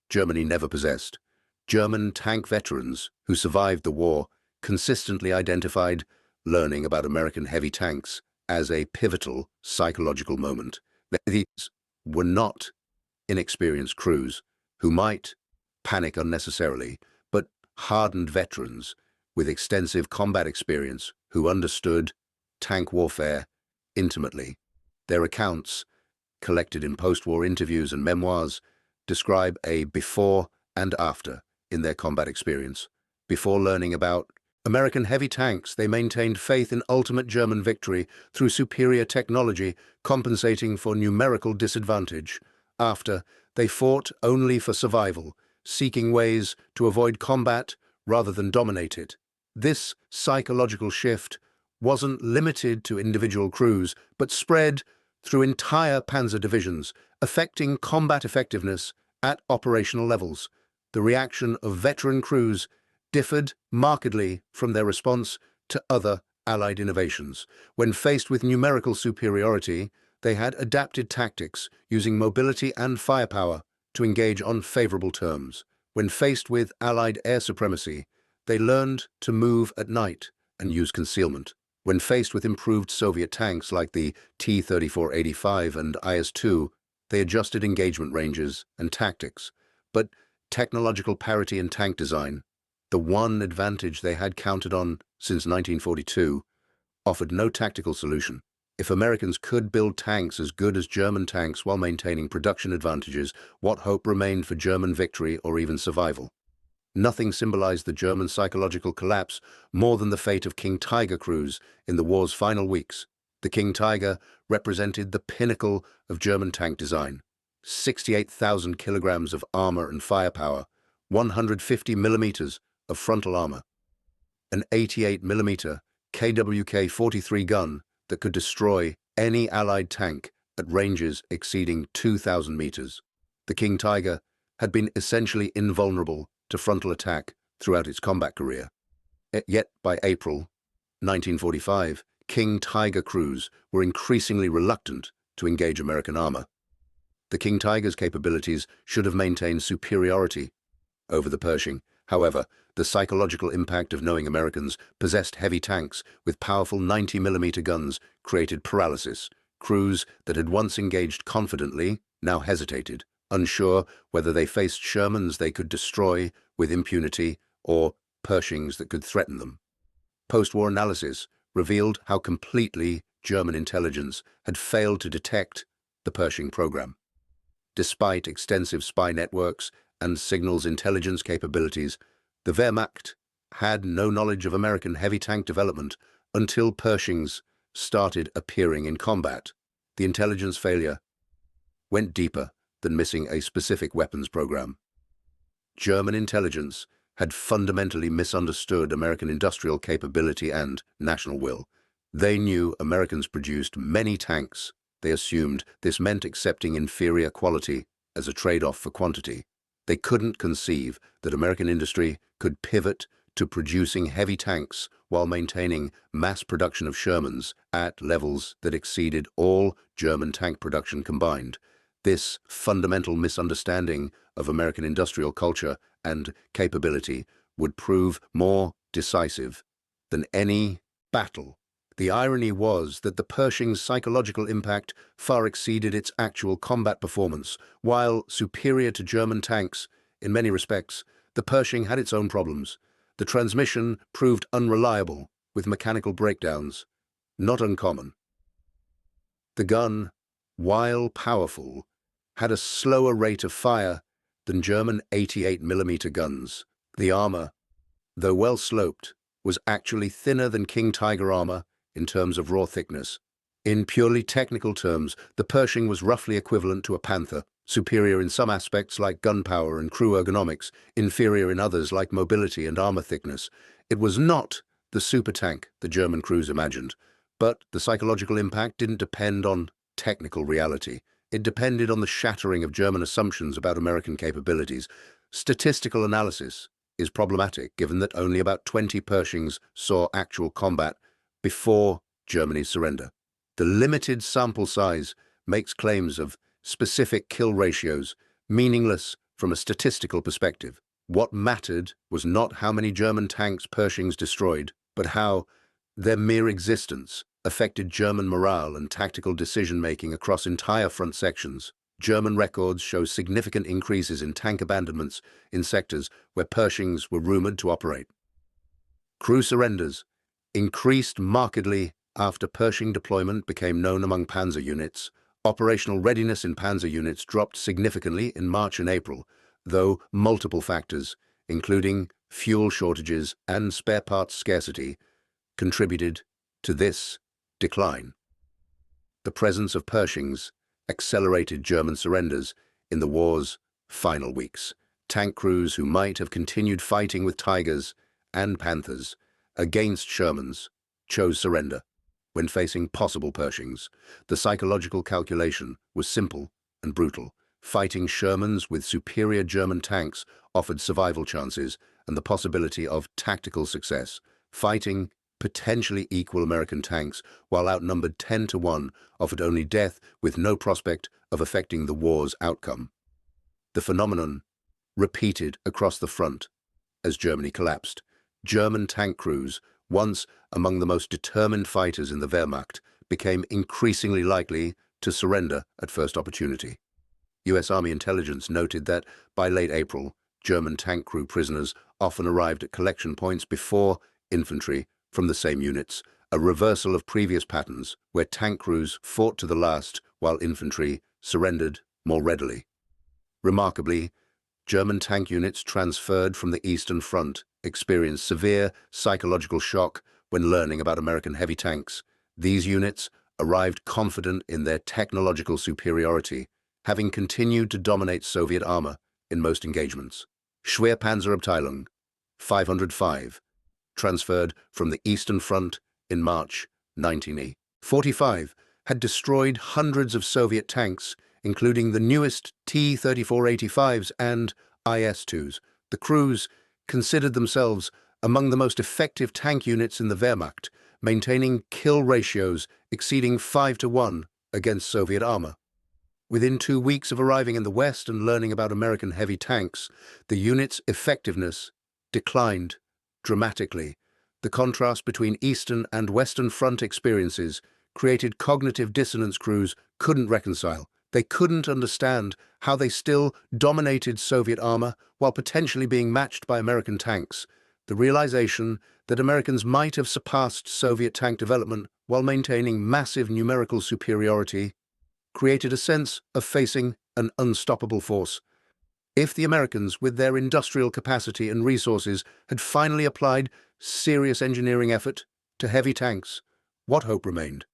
Germany never possessed. German tank veterans who survived the war consistently identified learning about American heavy tanks as a pivotal psychological moment. These were not inexperienced crews who might panic unnecessarily, but hardened veterans with extensive combat experience who understood tank warfare intimately. Their accounts, collected in post-war interviews and memoirs, describe a before and after in their combat experience. Before learning about American heavy tanks, they maintained faith in ultimate German victory through superior technology, compensating for numerical disadvantage. After, they fought only for survival, seeking ways to avoid combat rather than dominate it. This psychological shift wasn't limited to individual crews, but spread through entire panzer divisions, affecting combat effectiveness at operational levels. The reaction of veteran crews differed markedly from their response to other Allied innovations. When faced with numerical superiority, they had adapted tactics, using mobility and firepower to engage on favorable terms. When faced with Allied air supremacy, they learned to move at night and use concealment. When faced with improved Soviet tanks like the T-34-85 and IS-2, they adjusted engagement ranges and tactics. But technological parity in tank design, the one advantage they had counted on since 1942, offered no tactical solution. If Americans could build tanks as good as German tanks while maintaining production advantages, what hope remained for German victory or even survival? Nothing symbolized the German psychological collapse more than the fate of King Tiger crews in the war's final weeks. The King Tiger represented the pinnacle of German tank design. 68,000 kilograms of armor and firepower, 150 millimeters of frontal armor, an 88 millimeter KWK-43 gun that could destroy any Allied tank at ranges exceeding 2,000 meters. The King Tiger had been essentially invulnerable to frontal attack throughout its combat career. Yet by April 1945, King Tiger crews were increasingly reluctant to engage American armor. The King Tiger's capabilities should have maintained superiority over the Pershing. However, the psychological impact of knowing Americans possessed heavy tanks with powerful 90 millimeter guns created paralysis. Crews that had once engaged confidently now hesitated, unsure whether they faced Shermans they could destroy with impunity or Pershings that could threaten them. Post-war analysis revealed how completely German intelligence had failed to detect the Pershing program. Despite extensive spy networks and signals intelligence capabilities, the Wehrmacht had no knowledge of American heavy tank development until Pershings started appearing in combat. The intelligence failure went deeper than missing a specific weapons program. German intelligence had fundamentally misunderstood American industrial capability and national will. They knew Americans produced many tanks. They assumed this meant accepting inferior quality as a trade-off for quantity. They couldn't conceive that American industry could pivot to producing heavy tanks while maintaining mass production of Shermans at levels that exceeded all German tank production combined. This fundamental misunderstanding of American industrial culture and capability would prove more decisive than any battle. The irony was that the Pershing's psychological impact far exceeded its actual combat performance. While superior to German tanks, in many respects, the Pershing had its own problems. The transmission proved unreliable, with mechanical breakdowns not uncommon. The gun, while powerful, had a slower rate of fire than German 88mm guns. The armor, though well sloped, was actually thinner than King Tiger armor in terms of raw thickness. In purely technical terms, the Pershing was roughly equivalent to a Panther, superior in some aspects like gunpowder and crew ergonomics, inferior in others like mobility and armor thickness. It was not the supertank the German crews imagined, but the psychological impact didn't depend on technical reality. It depended on the shattering of German assumptions about American capabilities. Statistical analysis is problematic given that only about 20 Pershings saw actual combat before Germany's surrender. The limited sample size makes claims of specific kill ratios meaningless from a statistical perspective. What mattered was not how many German tanks Pershings destroyed, but how their mere existence affected German morale and tactical decision-making across entire front sections. German records show significant increases in tank abandonments in sectors where Pershings were rumored to operate. Crew surrenders increased markedly after Pershing deployment became known among Panzer units. Operational readiness in Panzer units dropped significantly in March and April, though multiple factors, including fuel shortages and spare parts scarcity, contributed to this decline. The presence of Pershings accelerated German surrenders in the war's final weeks. Tank crews who might have continued fighting with Tigers and Panthers against Shermans chose surrender. When facing possible Pershings, the psychological calculation was simple and brutal. Fighting Shermans with superior German tanks offered survival chances and the possibility of tactical success. Fighting potentially equal American tanks, while outnumbered 10-1, offered only death with no prospect of affecting the war's outcome. The phenomenon repeated across the front as Germany collapsed. German tank crews, once among the most determined fighters in the Wehrmacht, became increasingly likely to surrender at first opportunity. U.S. Army intelligence noted that by late April, German tank crew prisoners often arrived at collection points before infantry from the same units, a reversal of previous patterns where tank crews fought to the last while infantry surrendered more readily. Remarkably, German tank units transferred from the Eastern Front experienced severe psychological shock when learning about American heavy tanks. These units arrived confident in their technological superiority, having continued to dominate Soviet armor in most engagements. Schwerpanzerabteilung 505 transferred from the Eastern Front in March 1945, had destroyed hundreds of Soviet tanks, including the newest T-3485s and IS-2s. The crews considered themselves among the most effective tank units in the Wehrmacht, maintaining kill ratios exceeding 5-1 against Soviet armor. Within 2 weeks of arriving in the West and learning about American heavy tanks, the unit's effectiveness declined dramatically. The contrast between Eastern and Western Front experiences created cognitive dissonance crews couldn't reconcile. They couldn't understand how they still dominated Soviet armor while potentially being matched by American tanks. The realization that Americans might have surpassed Soviet tank development while maintaining massive numerical superiority created a sense of facing an unstoppable force. If the Americans, with their industrial capacity and resources, had finally applied serious engineering effort to heavy tanks, what hope remained?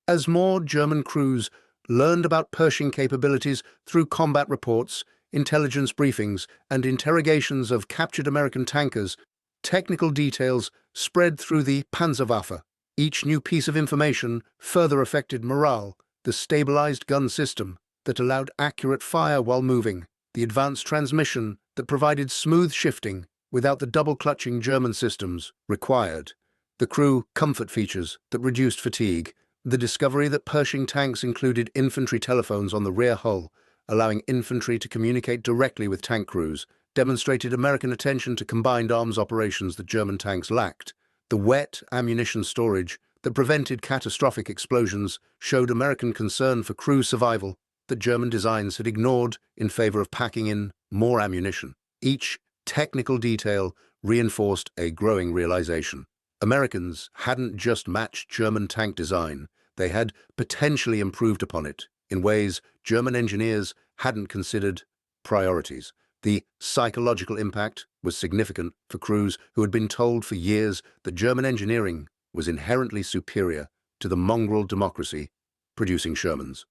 As more German crews learned about Pershing capabilities through combat reports, intelligence briefings, and interrogations of captured American tankers, technical details spread through the Panzerwaffe. Each new piece of information further affected morale, the stabilized gun system that allowed accurate fire while moving, the advanced transmission that provided smooth shifting without the double-clutching German systems required, the crew comfort features that reduced fatigue, the discovery that Pershing tanks included infantry telephones on the rear hull, allowing infantry to communicate directly with tank crews, demonstrated American attention to combined arms operations that German tanks lacked. The wet ammunition storage that prevented catastrophic explosions showed American concern for crew survival that German designs had ignored in favor of packing in more ammunition. Each technical detail reinforced a growing realization. Americans hadn't just matched German tank design, they had potentially improved upon it in ways German engineers hadn't considered priorities. The psychological impact was significant for crews who had been told for years that German engineering was inherently superior to the mongrel democracy producing Shermans.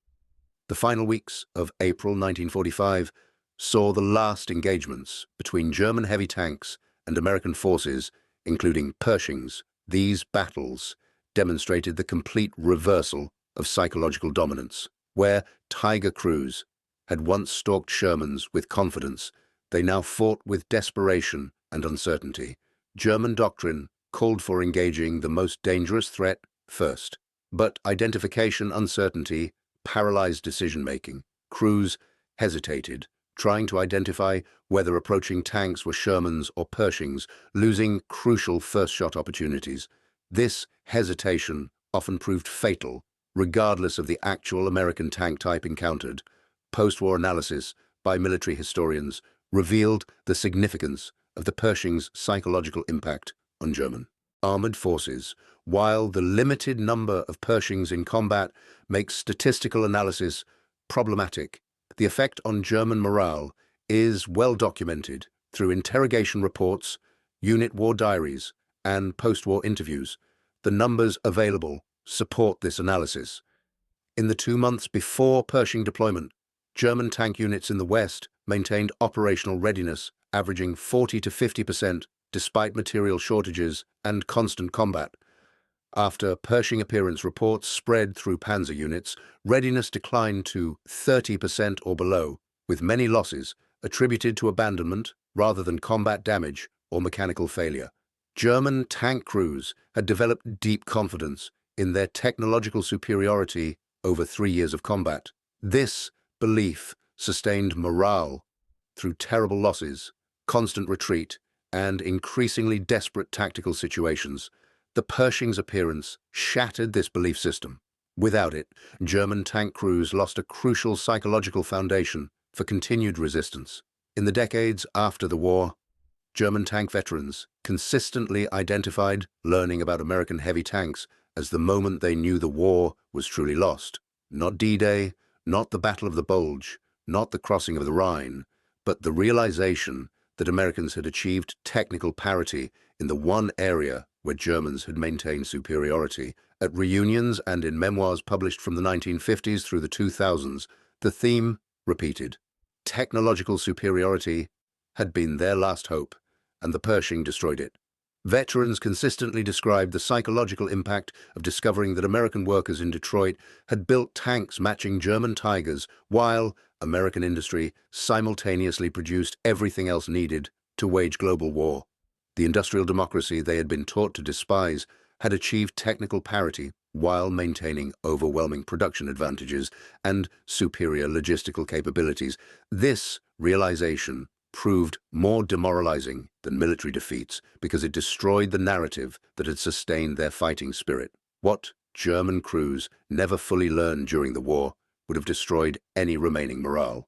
The final weeks of April 1945 saw the last engagements between German heavy tanks and American forces, including Pershings. These battles demonstrated the complete reversal of psychological dominance. Where Tiger crews had once stalked Shermans with confidence, they now fought with desperation and uncertainty. German doctrine called for engaging the most dangerous threat first, but identification uncertainty paralyzed decision-making. Crews hesitated, trying to identify whether approaching tanks were Shermans or Pershings, losing crucial first-shot opportunities. This hesitation often proved fatal, regardless of the actual American tank type encountered. Post-war analysis by military historians revealed the significance of the Pershing's psychological impact on German armored forces. While the limited number of Pershings in combat makes statistical analysis problematic, the effect on German morale is well documented through interrogation reports, unit war diaries, and post-war interviews. The numbers available support this analysis. In the 2 months before Pershing deployment, German tank units in the West maintained operational readiness, averaging 40 to 50% despite material shortages and constant combat. After Pershing appearance reports spread through Panzer units, readiness declined to 30% or below, with many losses attributed to abandonment rather than combat damage or mechanical failure. German tank crews had developed deep confidence in their technological superiority over 3 years of combat. This belief sustained morale through terrible losses, constant retreat, and increasingly desperate tactical situations. The Pershing's appearance shattered this belief system. Without it, German tank crews lost a crucial psychological foundation for continued resistance. In the decades after the war, German tank veterans consistently identified learning about American heavy tanks as the moment they knew the war was truly lost. Not D-Day, not the Battle of the Bulge, not the crossing of the Rhine, but the realization that Americans had achieved technical parity in the one area where Germans had maintained superiority. At reunions and in memoirs published from the 1950s through the 2000s, the theme repeated. Technological superiority had been their last hope, and the Pershing destroyed it. Veterans consistently described the psychological impact of discovering that American workers in Detroit had built tanks matching German Tigers, while American industry simultaneously produced everything else needed to wage global war. The industrial democracy they had been taught to despise had achieved technical parity while maintaining overwhelming production advantages and superior logistical capabilities. This realization proved more demoralizing than military defeats because it destroyed the narrative that had sustained their fighting spirit. What German crews never fully learned during the war would have destroyed any remaining morale.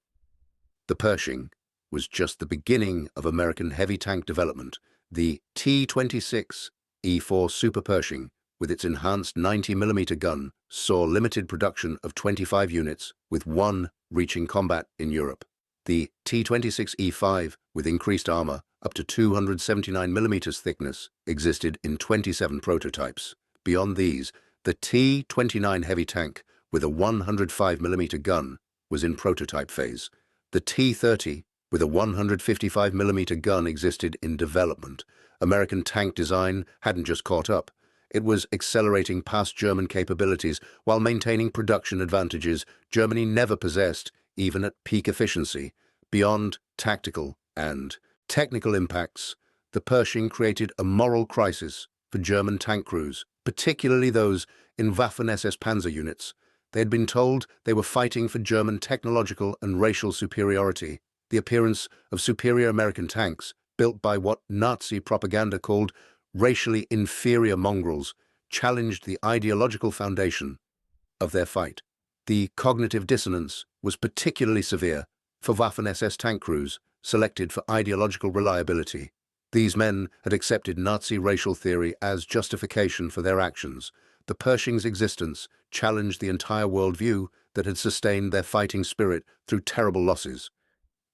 The Pershing was just the beginning of American heavy tank development. The T-26 E4 Super Pershing, with its enhanced 90mm gun, saw limited production of 25 units, with one reaching combat in Europe. The T-26 E5, with increased armor up to 279mm thickness, existed in 27 prototypes. Beyond these, the T-29 heavy tank, with a 105mm gun, was in prototype phase. The T-30, with a 155mm gun, existed in development. American tank design hadn't just caught up. It was accelerating past German capabilities while maintaining production advantages Germany never possessed, even at peak efficiency. Beyond tactical and technical impacts, The Pershing created a moral crisis for German tank crews, particularly those in Waffen-SS Panzer units. They had been told they were fighting for German technological and racial superiority. The appearance of superior American tanks, built by what Nazi propaganda called racially inferior mongrels, challenged the ideological foundation of their fight. The cognitive dissonance was particularly severe for Waffen-SS tank crews selected for ideological reliability. These men had accepted Nazi racial theory as justification for their actions. The Pershing's existence challenged the entire worldview that had sustained their fighting spirit through terrible losses.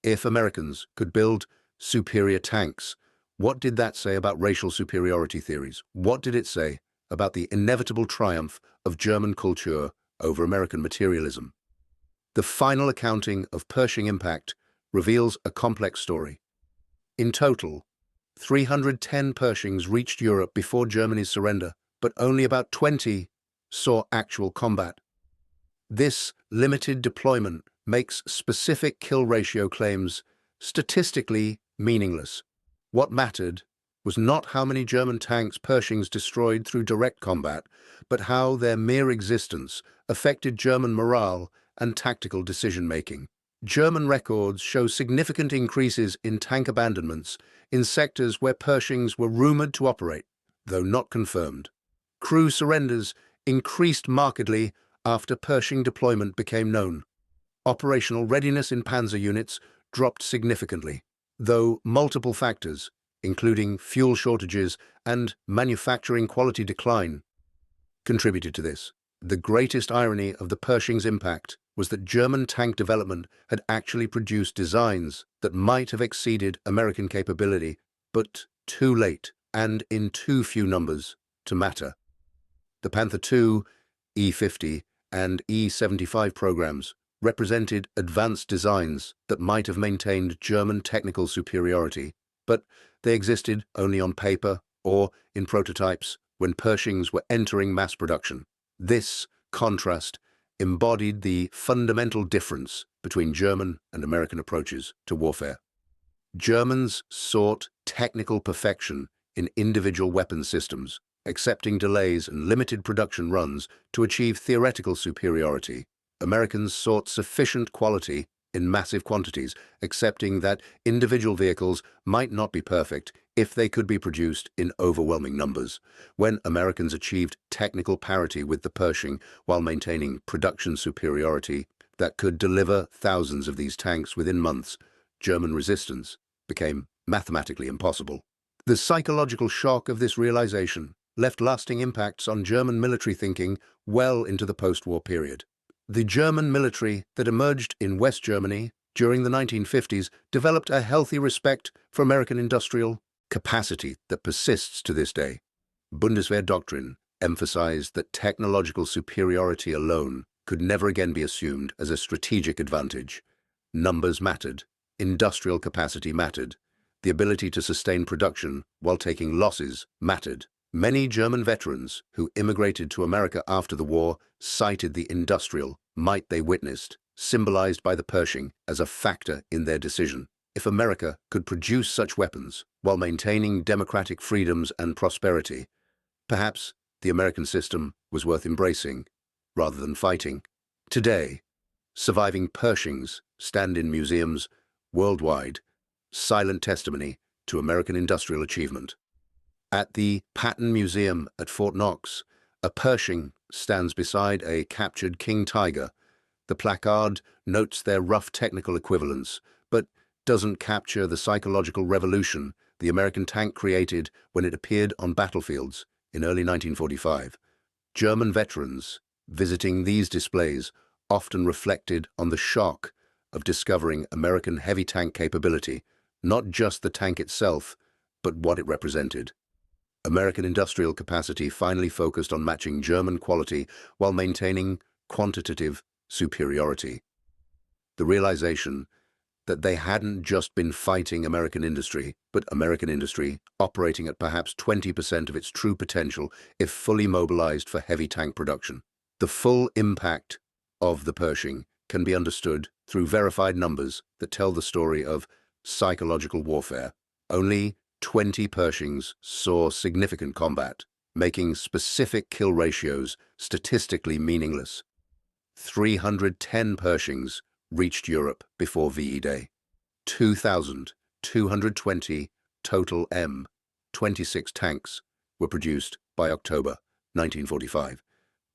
If Americans could build superior tanks, what did that say about racial superiority theories? What did it say about the inevitable triumph of German culture over American materialism? The final accounting of Pershing impact reveals a complex story. In total, 310 Pershings reached Europe before Germany's surrender, but only about 20 saw actual combat. This limited deployment makes specific kill ratio claims statistically meaningless. What mattered was not how many German tanks Pershings destroyed through direct combat, but how their mere existence affected German morale and tactical decision-making. German records show significant increases in tank abandonments in sectors where Pershings were rumored to operate, though not confirmed. Crew surrenders increased markedly after Pershing deployment became known. Operational readiness in Panzer units dropped significantly, though multiple factors, including fuel shortages and manufacturing quality decline, contributed to this. The greatest irony of the Pershing's impact was that German tank development had actually produced designs that might have exceeded American capability, but too late and in too few numbers to matter. The Panther II, E-50, and E-75 programs represented advanced designs that might have maintained German technical superiority, but they existed only on paper or in prototypes when Pershings were entering mass production. This contrast embodied the fundamental difference between German and American approaches to warfare. Germans sought technical perfection in individual weapon systems, accepting delays and limited production runs to achieve theoretical superiority. Americans sought sufficient quality in massive quantities, accepting that individual vehicles might not be perfect if they could be produced in overwhelming numbers. When Americans achieved technical parity with the Pershing while maintaining production superiority that could deliver thousands of these tanks within months, German resistance became mathematically impossible. The psychological shock of this realization left lasting impacts on German military thinking well into the post-war period. The German military that emerged in West Germany during the 1950s developed a healthy respect for American industrial capacity that persists to this day. Bundeswehr doctrine emphasized that technological superiority alone could never again be assumed as a strategic advantage. Numbers mattered, industrial capacity mattered, the ability to sustain production while taking losses mattered. Many German veterans who immigrated to America after the war cited the industrial might they witnessed, symbolized by the Pershing, as a factor in their decision. If America could produce such weapons while maintaining democratic freedoms and prosperity, perhaps the American system was worth embracing rather than fighting. Today, surviving Pershings stand in museums worldwide, silent testimony to American industrial achievement. At the Patton Museum at Fort Knox, a Pershing stands beside a captured King Tiger. The placard notes their rough technical equivalence, but doesn't capture the psychological revolution the American tank created when it appeared on battlefields in early 1945. German veterans visiting these displays often reflected on the shock of discovering American heavy tank capability, not just the tank itself, but what it represented. American industrial capacity finally focused on matching German quality while maintaining quantitative superiority. The realization that they hadn't just been fighting American industry, but American industry operating at perhaps 20% of its true potential if fully mobilized for heavy tank production. The full impact of the Pershing can be understood through verified numbers that tell the story of psychological warfare. Only 20 Pershings saw significant combat, making specific kill ratios statistically meaningless. 310 Pershings reached Europe before VE Day. 2,220 total M26 tanks were produced by October 1945.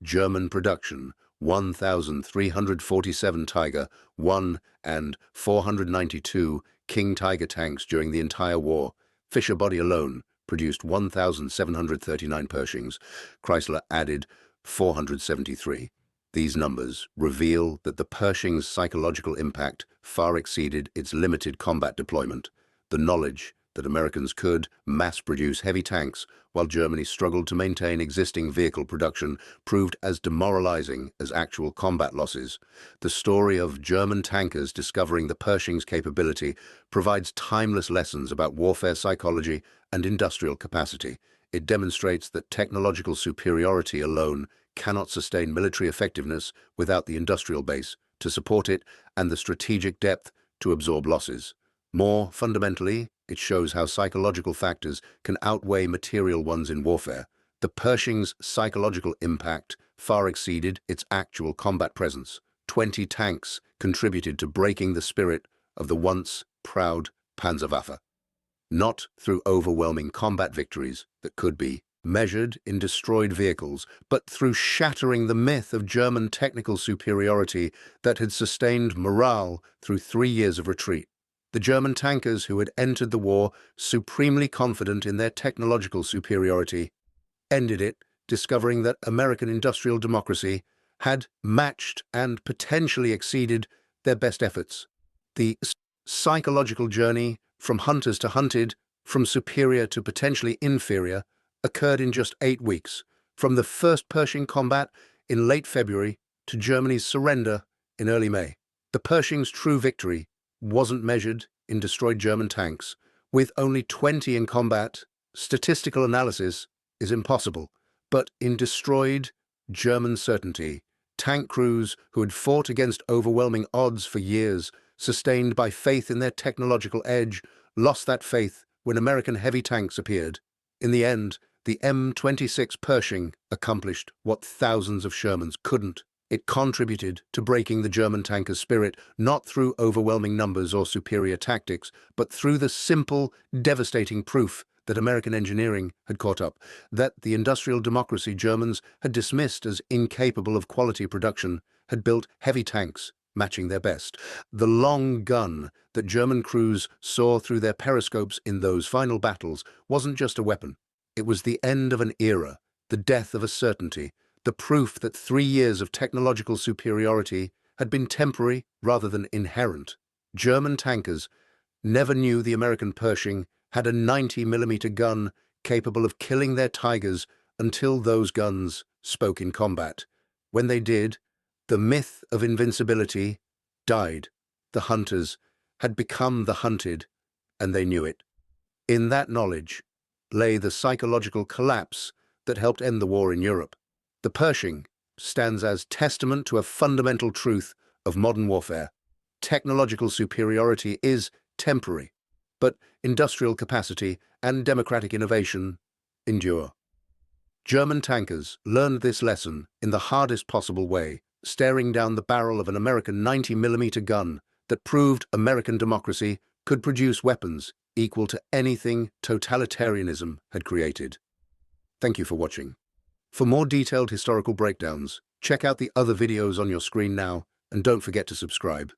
German production 1,347 Tiger I and 492 King Tiger tanks during the entire war. Fisher Body alone produced 1,739 Pershings. Chrysler added 473. These numbers reveal that the Pershing's psychological impact far exceeded its limited combat deployment. The knowledge that Americans could mass-produce heavy tanks while Germany struggled to maintain existing vehicle production proved as demoralizing as actual combat losses. The story of German tankers discovering the Pershing's capability provides timeless lessons about warfare psychology and industrial capacity. It demonstrates that technological superiority alone cannot sustain military effectiveness without the industrial base to support it and the strategic depth to absorb losses. More fundamentally, it shows how psychological factors can outweigh material ones in warfare. The Pershing's psychological impact far exceeded its actual combat presence. 20 tanks contributed to breaking the spirit of the once proud Panzerwaffe. Not through overwhelming combat victories that could be measured in destroyed vehicles, but through shattering the myth of German technical superiority that had sustained morale through 3 years of retreat. The German tankers who had entered the war supremely confident in their technological superiority ended it discovering that American industrial democracy had matched and potentially exceeded their best efforts. The psychological journey from hunters to hunted, from superior to potentially inferior, occurred in just 8 weeks, from the first Pershing combat in late February to Germany's surrender in early May. The Pershing's true victory wasn't measured in destroyed German tanks. With only 20 in combat, statistical analysis is impossible. But in destroyed German certainty, tank crews who had fought against overwhelming odds for years, sustained by faith in their technological edge, lost that faith when American heavy tanks appeared. In the end, the M26 Pershing accomplished what thousands of Shermans couldn't. It contributed to breaking the German tanker's spirit, not through overwhelming numbers or superior tactics, but through the simple, devastating proof that American engineering had caught up, that the industrial democracy Germans had dismissed as incapable of quality production had built heavy tanks matching their best. The long gun that German crews saw through their periscopes in those final battles wasn't just a weapon. It was the end of an era, the death of a certainty, the proof that 3 years of technological superiority had been temporary rather than inherent. German tankers never knew the American Pershing had a 90mm gun capable of killing their Tigers until those guns spoke in combat. When they did, the myth of invincibility died. The hunters had become the hunted, and they knew it. In that knowledge lay the psychological collapse that helped end the war in Europe. The Pershing stands as testament to a fundamental truth of modern warfare. Technological superiority is temporary, but industrial capacity and democratic innovation endure. German tankers learned this lesson in the hardest possible way, staring down the barrel of an American 90mm gun that proved American democracy could produce weapons equal to anything totalitarianism had created. Thank you for watching. For more detailed historical breakdowns, check out the other videos on your screen now, and don't forget to subscribe.